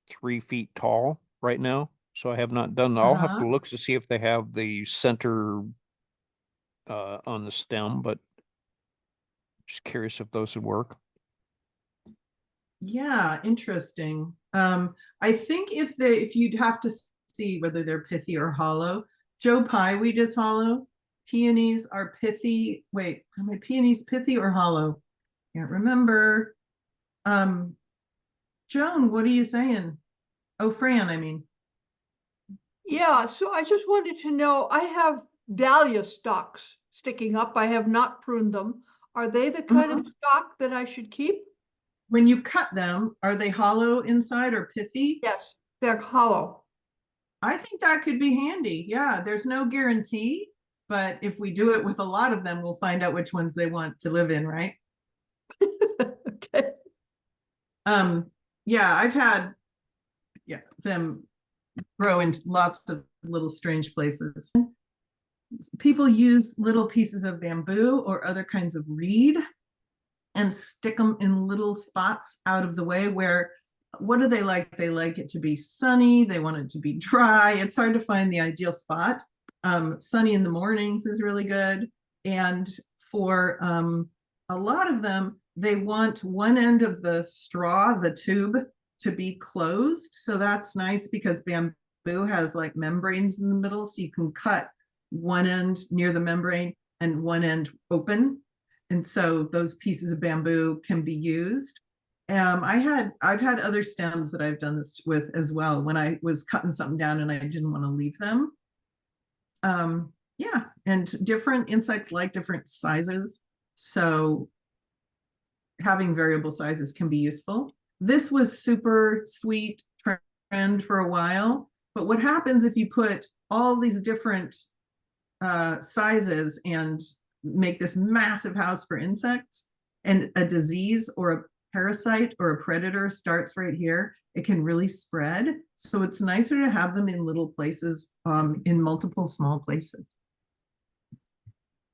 3 feet tall right now. So I have not done. I'll have to look to see if they have the center on the stem, but just curious if those would work. Yeah, interesting. I think if you'd have to see whether they're pithy or hollow. Joe Pyeweed is hollow. Peonies are pithy. Wait, are my peonies pithy or hollow? Can't remember. Joan, what are you saying? Oh, Fran, I mean. Yeah, so I just wanted to know, I have dahlia stalks sticking up. I have not pruned them. Are they the kind of stalk that I should keep? When you cut them, are they hollow inside or pithy? Yes, they're hollow. I think that could be handy. Yeah, there's no guarantee, but if we do it with a lot of them, we'll find out which ones they want to live in, right? Okay. Yeah, I've had them grow in lots of little strange places. People use little pieces of bamboo or other kinds of reed and stick them in little spots out of the way where, what do they like? They like it to be sunny. They want it to be dry. It's hard to find the ideal spot. Sunny in the mornings is really good. And for a lot of them, they want one end of the straw, the tube, to be closed. So that's nice because bamboo has like membranes in the middle. So you can cut one end near the membrane and one end open. And so those pieces of bamboo can be used. I've had other stems that I've done this with as well when I was cutting something down and I didn't want to leave them. Yeah, and different insects like different sizes. So having variable sizes can be useful. This was super sweet trend for a while, but what happens if you put all these different sizes and make this massive house for insects, and a disease or a parasite or a predator starts right here, it can really spread. So it's nicer to have them in little places, in multiple small places.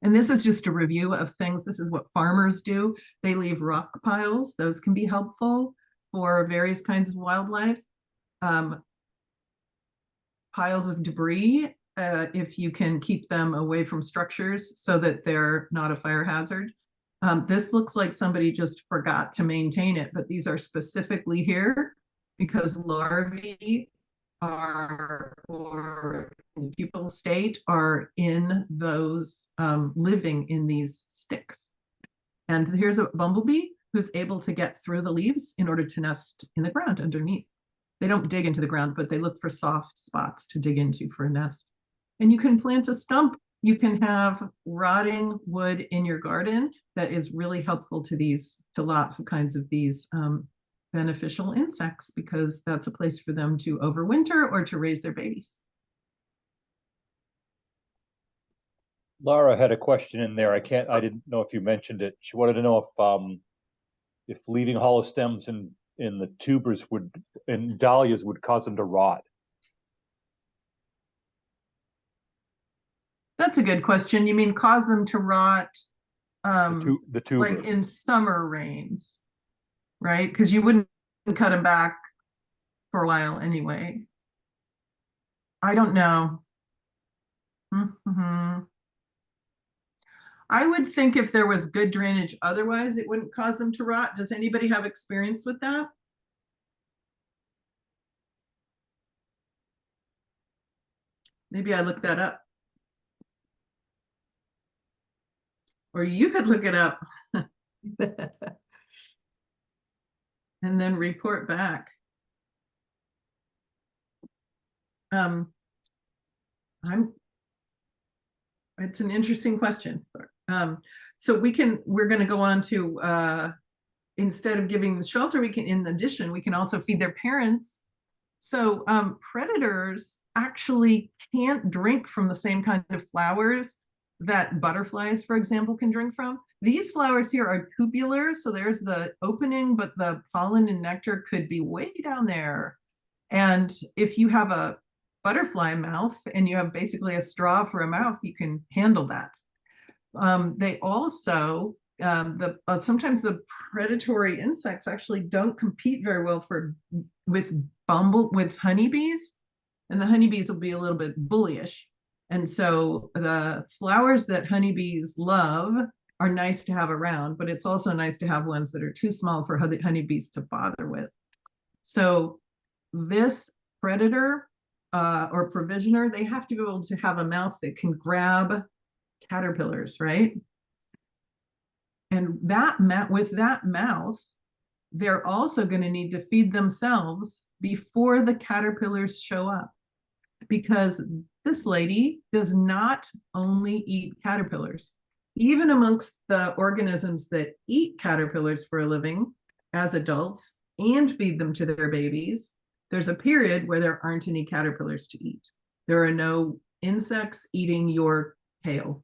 And this is just a review of things. This is what farmers do. They leave rock piles. Those can be helpful for various kinds of wildlife. Piles of debris, if you can keep them away from structures so that they're not a fire hazard. This looks like somebody just forgot to maintain it, but these are specifically here because larvae are, or in the pupal state, are in those, living in these sticks. And here's a bumblebee who's able to get through the leaves in order to nest in the ground underneath. They don't dig into the ground, but they look for soft spots to dig into for a nest. And you can plant a stump. You can have rotting wood in your garden that is really helpful to lots of kinds of these beneficial insects, because that's a place for them to overwinter or to raise their babies. Laura had a question in there. I didn't know if you mentioned it. She wanted to know if leaving hollow stems in the tubers and dahlias would cause them to rot. That's a good question. You mean cause them to rot, The tuber. like in summer rains, right? Because you wouldn't cut them back for a while anyway. I don't know. I would think if there was good drainage otherwise, it wouldn't cause them to rot. Does anybody have experience with that? Maybe I looked that up. Or you could look it up and then report back. It's an interesting question. So we're going to go on to, instead of giving the shelter, in addition, we can also feed their parents. So predators actually can't drink from the same kind of flowers that butterflies, for example, can drink from. These flowers here are tubular, so there's the opening, but the pollen and nectar could be way down there. And if you have a butterfly mouth and you have basically a straw for a mouth, you can handle that. They also, sometimes the predatory insects actually don't compete very well with honeybees, and the honeybees will be a little bit bullyish. And so the flowers that honeybees love are nice to have around, but it's also nice to have ones that are too small for honeybees to bother with. So this predator or provisioner, they have to be able to have a mouth that can grab caterpillars, right? And with that mouth, they're also going to need to feed themselves before the caterpillars show up, because this lady does not only eat caterpillars. Even amongst the organisms that eat caterpillars for a living as adults and feed them to their babies, there's a period where there aren't any caterpillars to eat. There are no insects eating your tail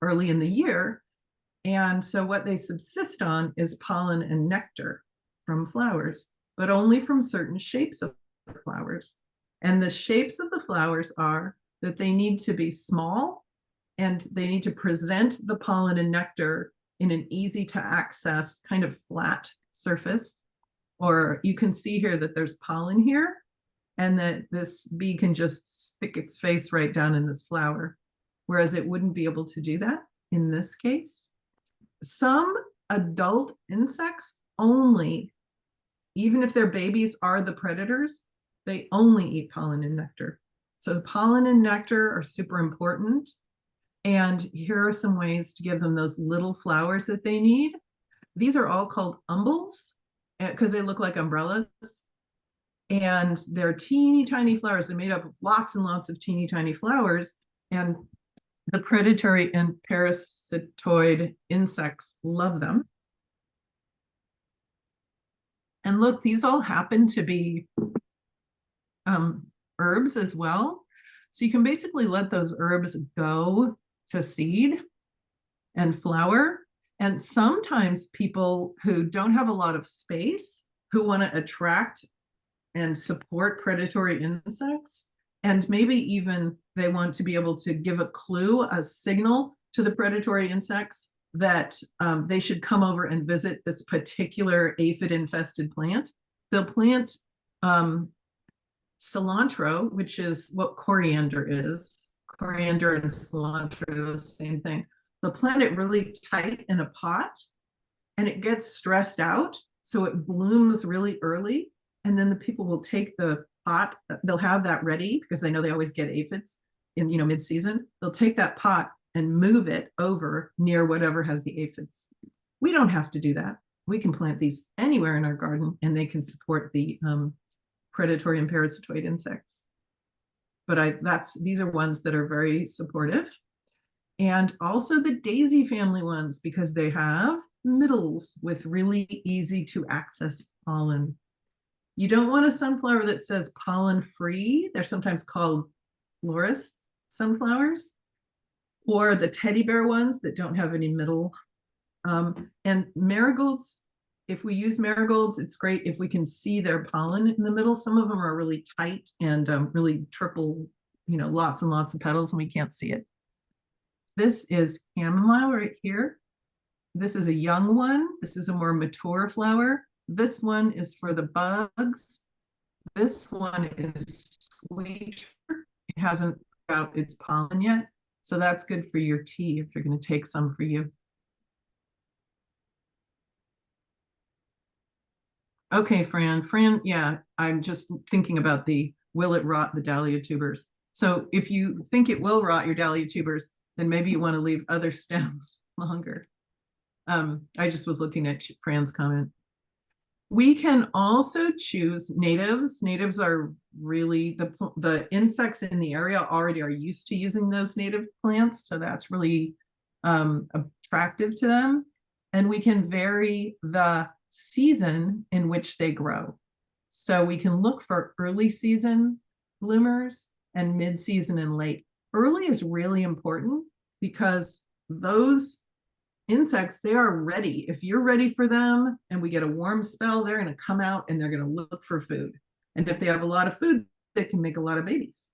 early in the year. And so what they subsist on is pollen and nectar from flowers, but only from certain shapes of flowers. And the shapes of the flowers are that they need to be small and they need to present the pollen and nectar in an easy to access kind of flat surface. Or you can see here that there's pollen here and that this bee can just stick its face right down in this flower, whereas it wouldn't be able to do that in this case. Some adult insects only, even if their babies are the predators, they only eat pollen and nectar. So pollen and nectar are super important. And here are some ways to give them those little flowers that they need. These are all called umbels because they look like umbrellas. And they're teeny tiny flowers. They're made up of lots and lots of teeny tiny flowers. And the predatory and parasitoid insects love them. And look, these all happen to be herbs as well. So you can basically let those herbs go to seed and flower. And sometimes people who don't have a lot of space, who want to attract and support predatory insects, and maybe even they want to be able to give a clue, a signal to the predatory insects that they should come over and visit this particular aphid-infested plant. They'll plant cilantro, which is what coriander is. Coriander and cilantro are the same thing. They'll plant it really tight in a pot, and it gets stressed out, so it blooms really early. And then the people will take the pot, they'll have that ready because they know they always get aphids in, mid-season. They'll take that pot and move it over near whatever has the aphids. We don't have to do that. We can plant these anywhere in our garden and they can support the predatory and parasitoid insects. But these are ones that are very supportive. And also the daisy family ones, because they have middles with really easy to access pollen. You don't want a sunflower that says pollen free. They're sometimes called florist sunflowers, or the teddy bear ones that don't have any middle. And marigolds, if we use marigolds, it's great if we can see their pollen in the middle. Some of them are really tight and really triple, lots and lots of petals, and we can't see it. This is chamomile right here. This is a young one. This is a more mature flower. This one is for the bugs. This one is sweet. It hasn't put out its pollen yet. So that's good for your tea if you're going to take some for you. Okay, Fran, yeah, I'm just thinking about will it rot the dahlia tubers? So if you think it will rot your dahlia tubers, then maybe you want to leave other stems longer. I just was looking at Fran's comment. We can also choose natives. Natives are really, the insects in the area already are used to using those native plants, so that's really attractive to them. And we can vary the season in which they grow. So we can look for early season bloomers and mid-season and late. Early is really important because those insects, they are ready. If you're ready for them and we get a warm spell, they're going to come out and they're going to look for food. And if they have a lot of food, they can make a lot of babies.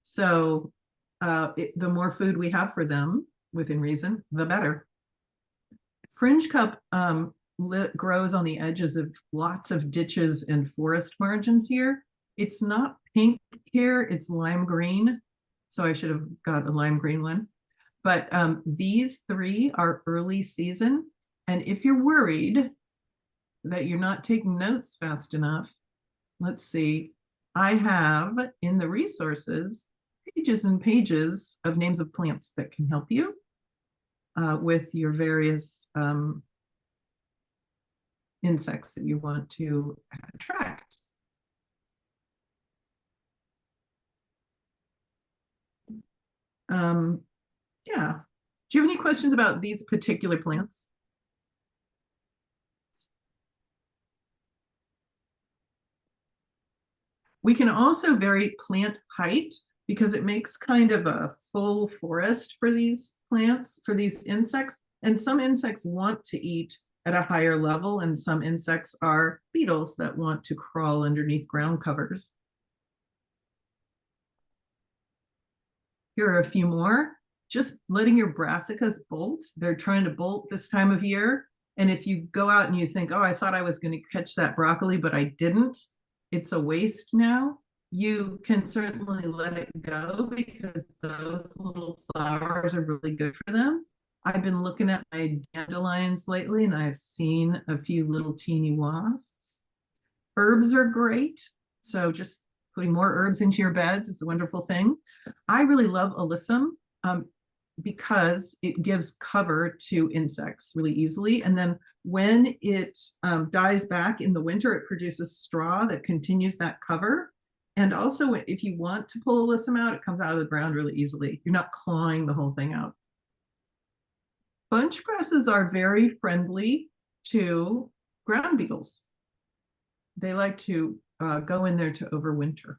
So the more food we have for them, within reason, the better. Fringe cup grows on the edges of lots of ditches and forest margins here. It's not pink here, it's lime green. So I should have got a lime green one. But these three are early season. And if you're worried that you're not taking notes fast enough, let's see, I have in the resources pages and pages of names of plants that can help you with your various insects that you want to attract. Yeah. Do you have any questions about these particular plants? We can also vary plant height because it makes kind of a full forest for these plants, for these insects. And some insects want to eat at a higher level, and some insects are beetles that want to crawl underneath ground covers. Here are a few more. Just letting your brassicas bolt. They're trying to bolt this time of year. And if you go out and you think, oh, I thought I was going to catch that broccoli, but I didn't, it's a waste now. you can certainly let it go because those little flowers are really good for them. I've been looking at my dandelions lately and I've seen a few little teeny wasps. Herbs are great. So just putting more herbs into your beds is a wonderful thing. I really love alyssum because it gives cover to insects really easily. And then when it dies back in the winter, it produces straw that continues that cover. And also, if you want to pull alyssum out, it comes out of the ground really easily. You're not clawing the whole thing out. Bunch grasses are very friendly to ground beetles. They like to go in there to overwinter.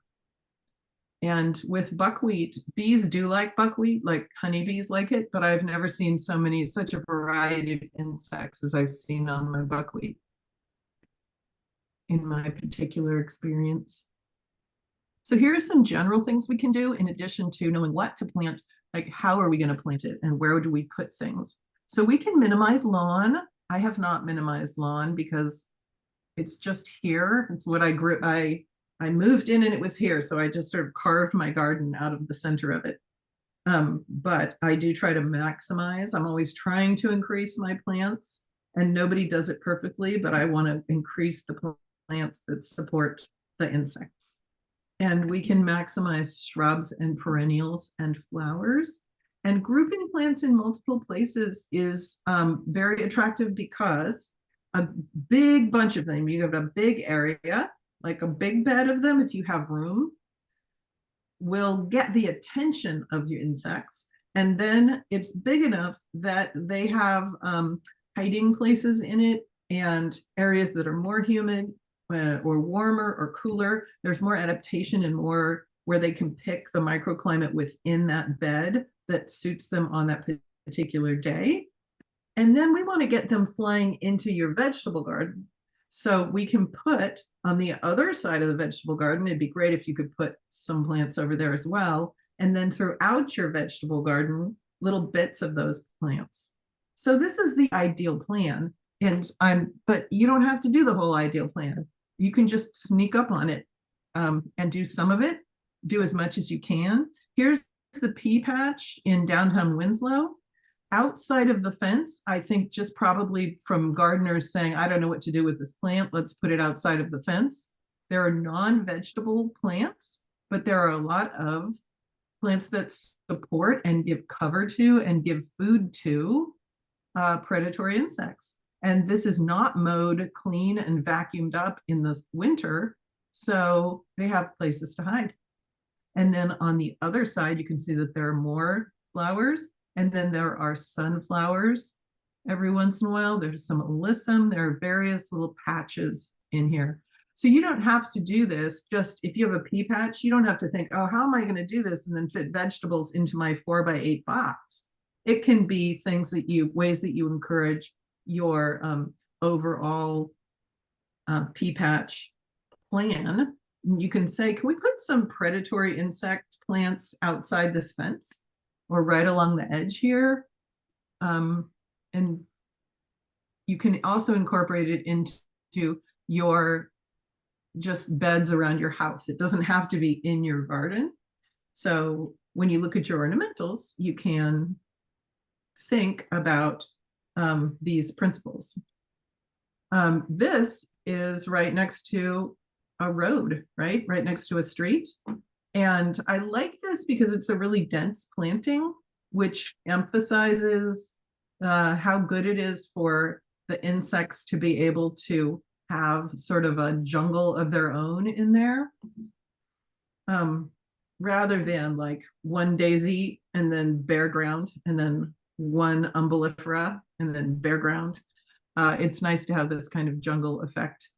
And with buckwheat, bees do like buckwheat, like honeybees like it, but I've never seen such a variety of insects as I've seen on my buckwheat in my particular experience. So here are some general things we can do in addition to knowing what to plant, like how are we going to plant it and where do we put things? So we can minimize lawn. I have not minimized lawn because it's just here. It's what I grew. I moved in and it was here. So I just sort of carved my garden out of the center of it. But I do try to maximize. I'm always trying to increase my plants and nobody does it perfectly, but I want to increase the plants that support the insects. And we can maximize shrubs and perennials and flowers. And grouping plants in multiple places is very attractive because a big bunch of them, you have a big area, like a big bed of them, if you have room, will get the attention of your insects. And then it's big enough that they have hiding places in it and areas that are more humid or warmer or cooler. There's more adaptation and more where they can pick the microclimate within that bed that suits them on that particular day. And then we want to get them flying into your vegetable garden. So we can put on the other side of the vegetable garden, it'd be great if you could put some plants over there as well. And then throughout your vegetable garden, little bits of those plants. So this is the ideal plan. But you don't have to do the whole ideal plan. You can just sneak up on it and do some of it, do as much as you can. Here's the pea patch in downtown Winslow. Outside of the fence, I think just probably from gardeners saying, I don't know what to do with this plant, let's put it outside of the fence. There are non-vegetable plants, but there are a lot of plants that support and give cover to and give food to predatory insects. And this is not mowed clean and vacuumed up in the winter, so they have places to hide. And then on the other side, you can see that there are more flowers. And then there are sunflowers every once in a while. There's some alyssum. There are various little patches in here. So you don't have to do this. Just if you have a pea patch, you don't have to think, oh, how am I going to do this and then fit vegetables into my 4x8 box. It can be ways that you encourage your overall pea patch plan. You can say, can we put some predatory insect plants outside this fence or right along the edge here? And you can also incorporate it into your just beds around your house. It doesn't have to be in your garden. So when you look at your ornamentals, you can think about these principles. This is right next to a road, right next to a street. And I like this because it's a really dense planting, which emphasizes how good it is for the insects to be able to have sort of a jungle of their own in there. Rather than like one daisy and then bare ground and then one umbellifera and then bare ground. It's nice to have this kind of jungle effect.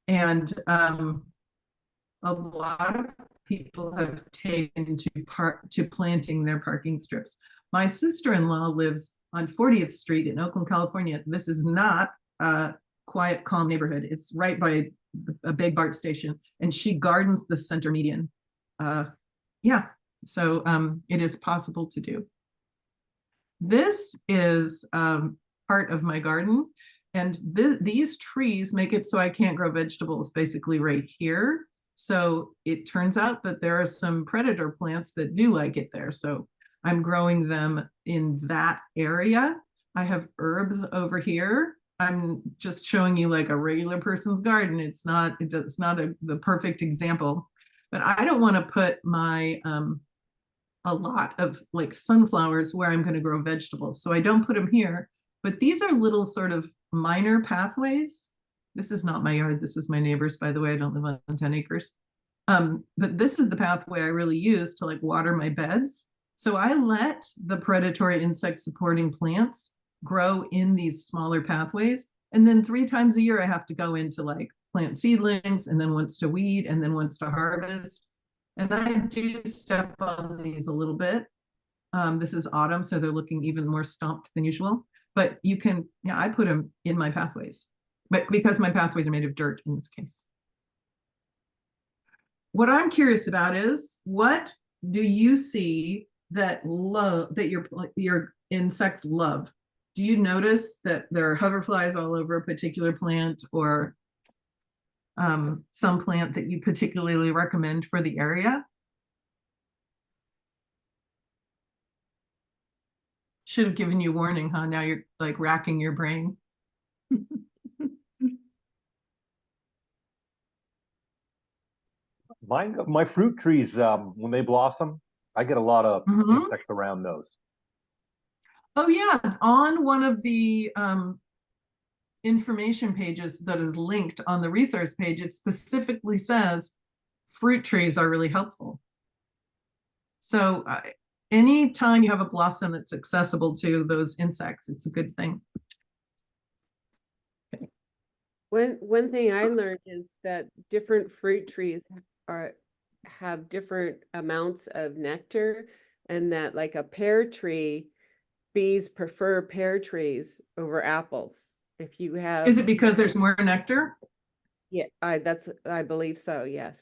And a lot of people have taken to planting their parking strips. My sister-in-law lives on 40th Street in Oakland, California. This is not a quiet, calm neighborhood. It's right by a big BART station, and she gardens the center median. Yeah, so it is possible to do. This is part of my garden, and these trees make it so I can't grow vegetables basically right here. So it turns out that there are some predator plants that do like it there. So I'm growing them in that area. I have herbs over here. I'm just showing you like a regular person's garden. It's not the perfect example, but I don't want to put my a lot of like sunflowers where I'm going to grow vegetables. So I don't put them here, but these are little sort of minor pathways. This is not my yard. This is my neighbor's, by the way. I don't live on 10 acres. But this is the pathway I really use to like water my beds. So I let the predatory insect supporting plants grow in these smaller pathways. And then 3 times a year, I have to go into like plant seedlings and then once to weed and then once to harvest. And I do step on these a little bit. This is autumn, so they're looking even more stomped than usual. But you can, yeah, I put them in my pathways, but because my pathways are made of dirt in this case. What I'm curious about is, what do you see that your insects love? Do you notice that there are hoverflies all over a particular plant, or some plant that you particularly recommend for the area? Should have given you warning, huh? Now you're like racking your brain. My fruit trees, when they blossom, I get a lot of insects around those. Oh yeah, on one of the information pages that is linked on the resource page, it specifically says fruit trees are really helpful. So anytime you have a blossom that's accessible to those insects, it's a good thing. Okay. One thing I learned is that different fruit trees have different amounts of nectar, and that like a pear tree, bees prefer pear trees over apples. If you have, Is it because there's more nectar? yeah, I believe so, yes.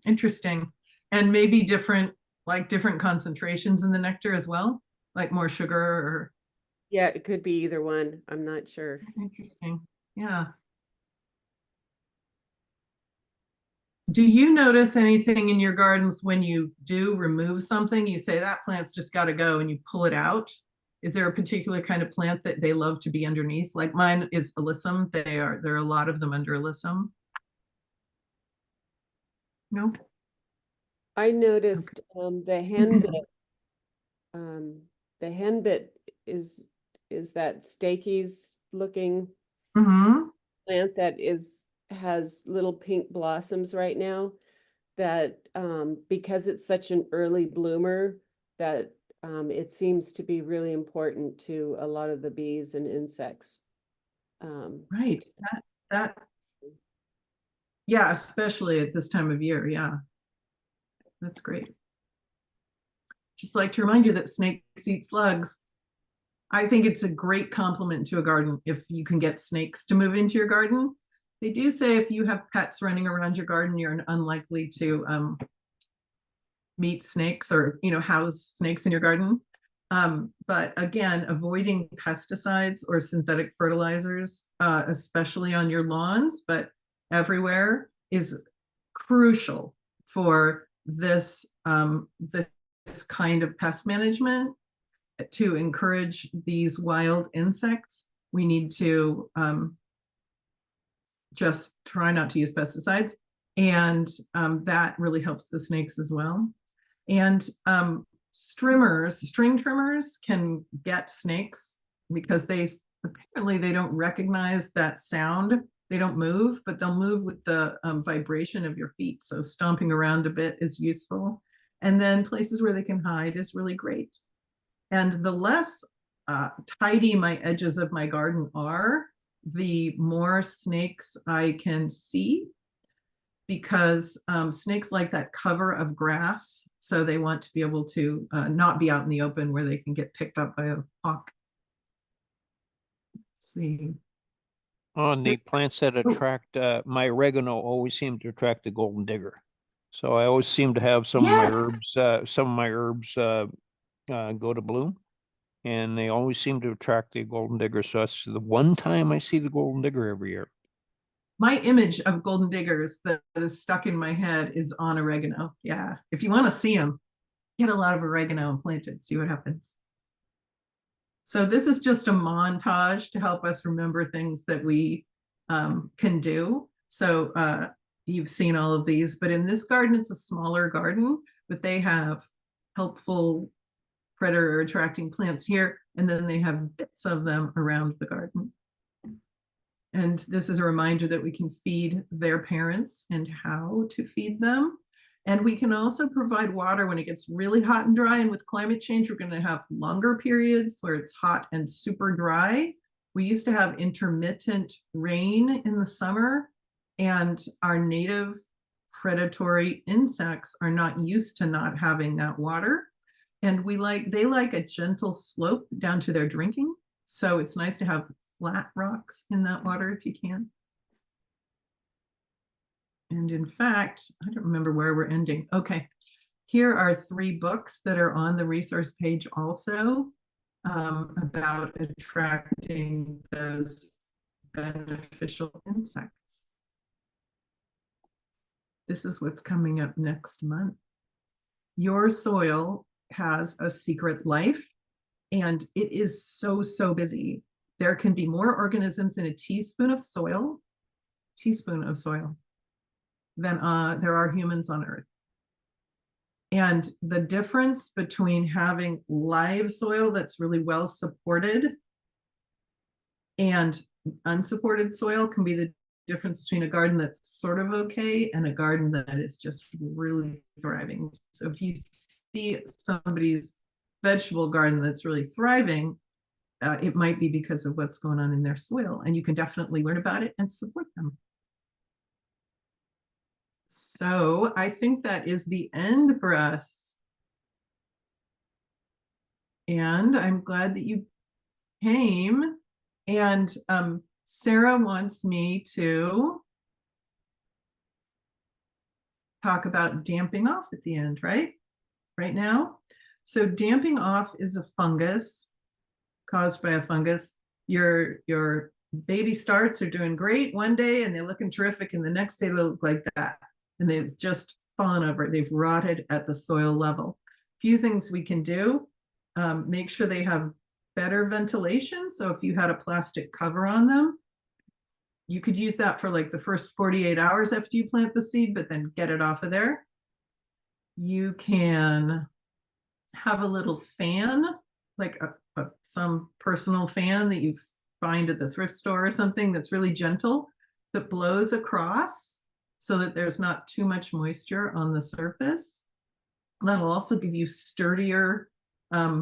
Interesting. And maybe different concentrations in the nectar as well, like more sugar or. Yeah, it could be either one. I'm not sure. Interesting. Yeah. Do you notice anything in your gardens when you do remove something? You say that plant's just got to go and you pull it out. Is there a particular kind of plant that they love to be underneath? Like mine is alyssum. There are a lot of them under alyssum. No. I noticed the henbit is that Stakey's looking plant that has little pink blossoms right now, that because it's such an early bloomer, that it seems to be really important to a lot of the bees and insects. Right. That yeah, especially at this time of year. Yeah. That's great. Just like to remind you that snakes eat slugs. I think it's a great compliment to a garden if you can get snakes to move into your garden. They do say if you have pets running around your garden, you're unlikely to meet snakes or house snakes in your garden. But again, avoiding pesticides or synthetic fertilizers, especially on your lawns, but everywhere, is crucial for this kind of pest management. To encourage these wild insects, we need to just try not to use pesticides, and that really helps the snakes as well. And string trimmers can get snakes because apparently they don't recognize that sound. They don't move, but they'll move with the vibration of your feet. So stomping around a bit is useful. And then places where they can hide is really great. And the less tidy my edges of my garden are, the more snakes I can see, because snakes like that cover of grass. So they want to be able to not be out in the open where they can get picked up by a hawk. Let's see. On the plants that attract, my oregano always seem to attract the golden digger. So I always seem to have some of my herbs go to bloom, and they always seem to attract the golden digger. So that's the one time I see the golden digger every year. My image of golden diggers that is stuck in my head is on oregano. Yeah. If you want to see them, get a lot of oregano and plant it, see what happens. So this is just a montage to help us remember things that we can do. So you've seen all of these, but in this garden, it's a smaller garden, but they have helpful predator attracting plants here. And then they have bits of them around the garden. And this is a reminder that we can feed their parents and how to feed them. And we can also provide water when it gets really hot and dry. And with climate change, we're going to have longer periods where it's hot and super dry. We used to have intermittent rain in the summer, and our native predatory insects are not used to not having that water. And they like a gentle slope down to their drinking. So it's nice to have flat rocks in that water if you can. And in fact, I don't remember where we're ending. Okay, here are 3 books that are on the resource page also about attracting those beneficial insects. This is what's coming up next month. Your soil has a secret life, and it is so, so busy. There can be more organisms in a teaspoon of soil, than there are humans on Earth. And the difference between having live soil that's really well supported and unsupported soil can be the difference between a garden that's sort of okay and a garden that is just really thriving. So if you see somebody's vegetable garden that's really thriving, it might be because of what's going on in their soil, and you can definitely learn about it and support them. So I think that is the end for us. And I'm glad that you came. And Sarah wants me to talk about damping off at the end, right? Right now. So damping off is a fungus caused by a fungus. Your baby starts are doing great one day and they're looking terrific, and the next day they look like that. And they've just fallen over. They've rotted at the soil level. Few things we can do. Make sure they have better ventilation. So if you had a plastic cover on them, you could use that for like the first 48 hours after you plant the seed, but then get it off of there. You can have a little fan, like some personal fan that you find at the thrift store or something that's really gentle, that blows across so that there's not too much moisture on the surface. That'll also give you sturdier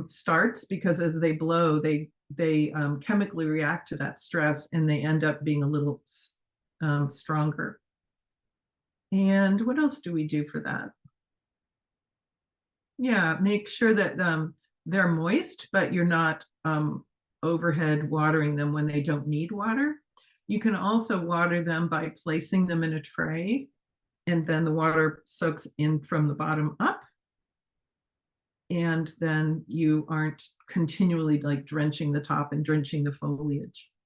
starts, because as they blow, they chemically react to that stress and they end up being a little stronger. And what else do we do for that? Yeah, make sure that they're moist, but you're not overhead watering them when they don't need water. You can also water them by placing them in a tray, and then the water soaks in from the bottom up. And then you aren't continually like drenching the top and drenching the foliage.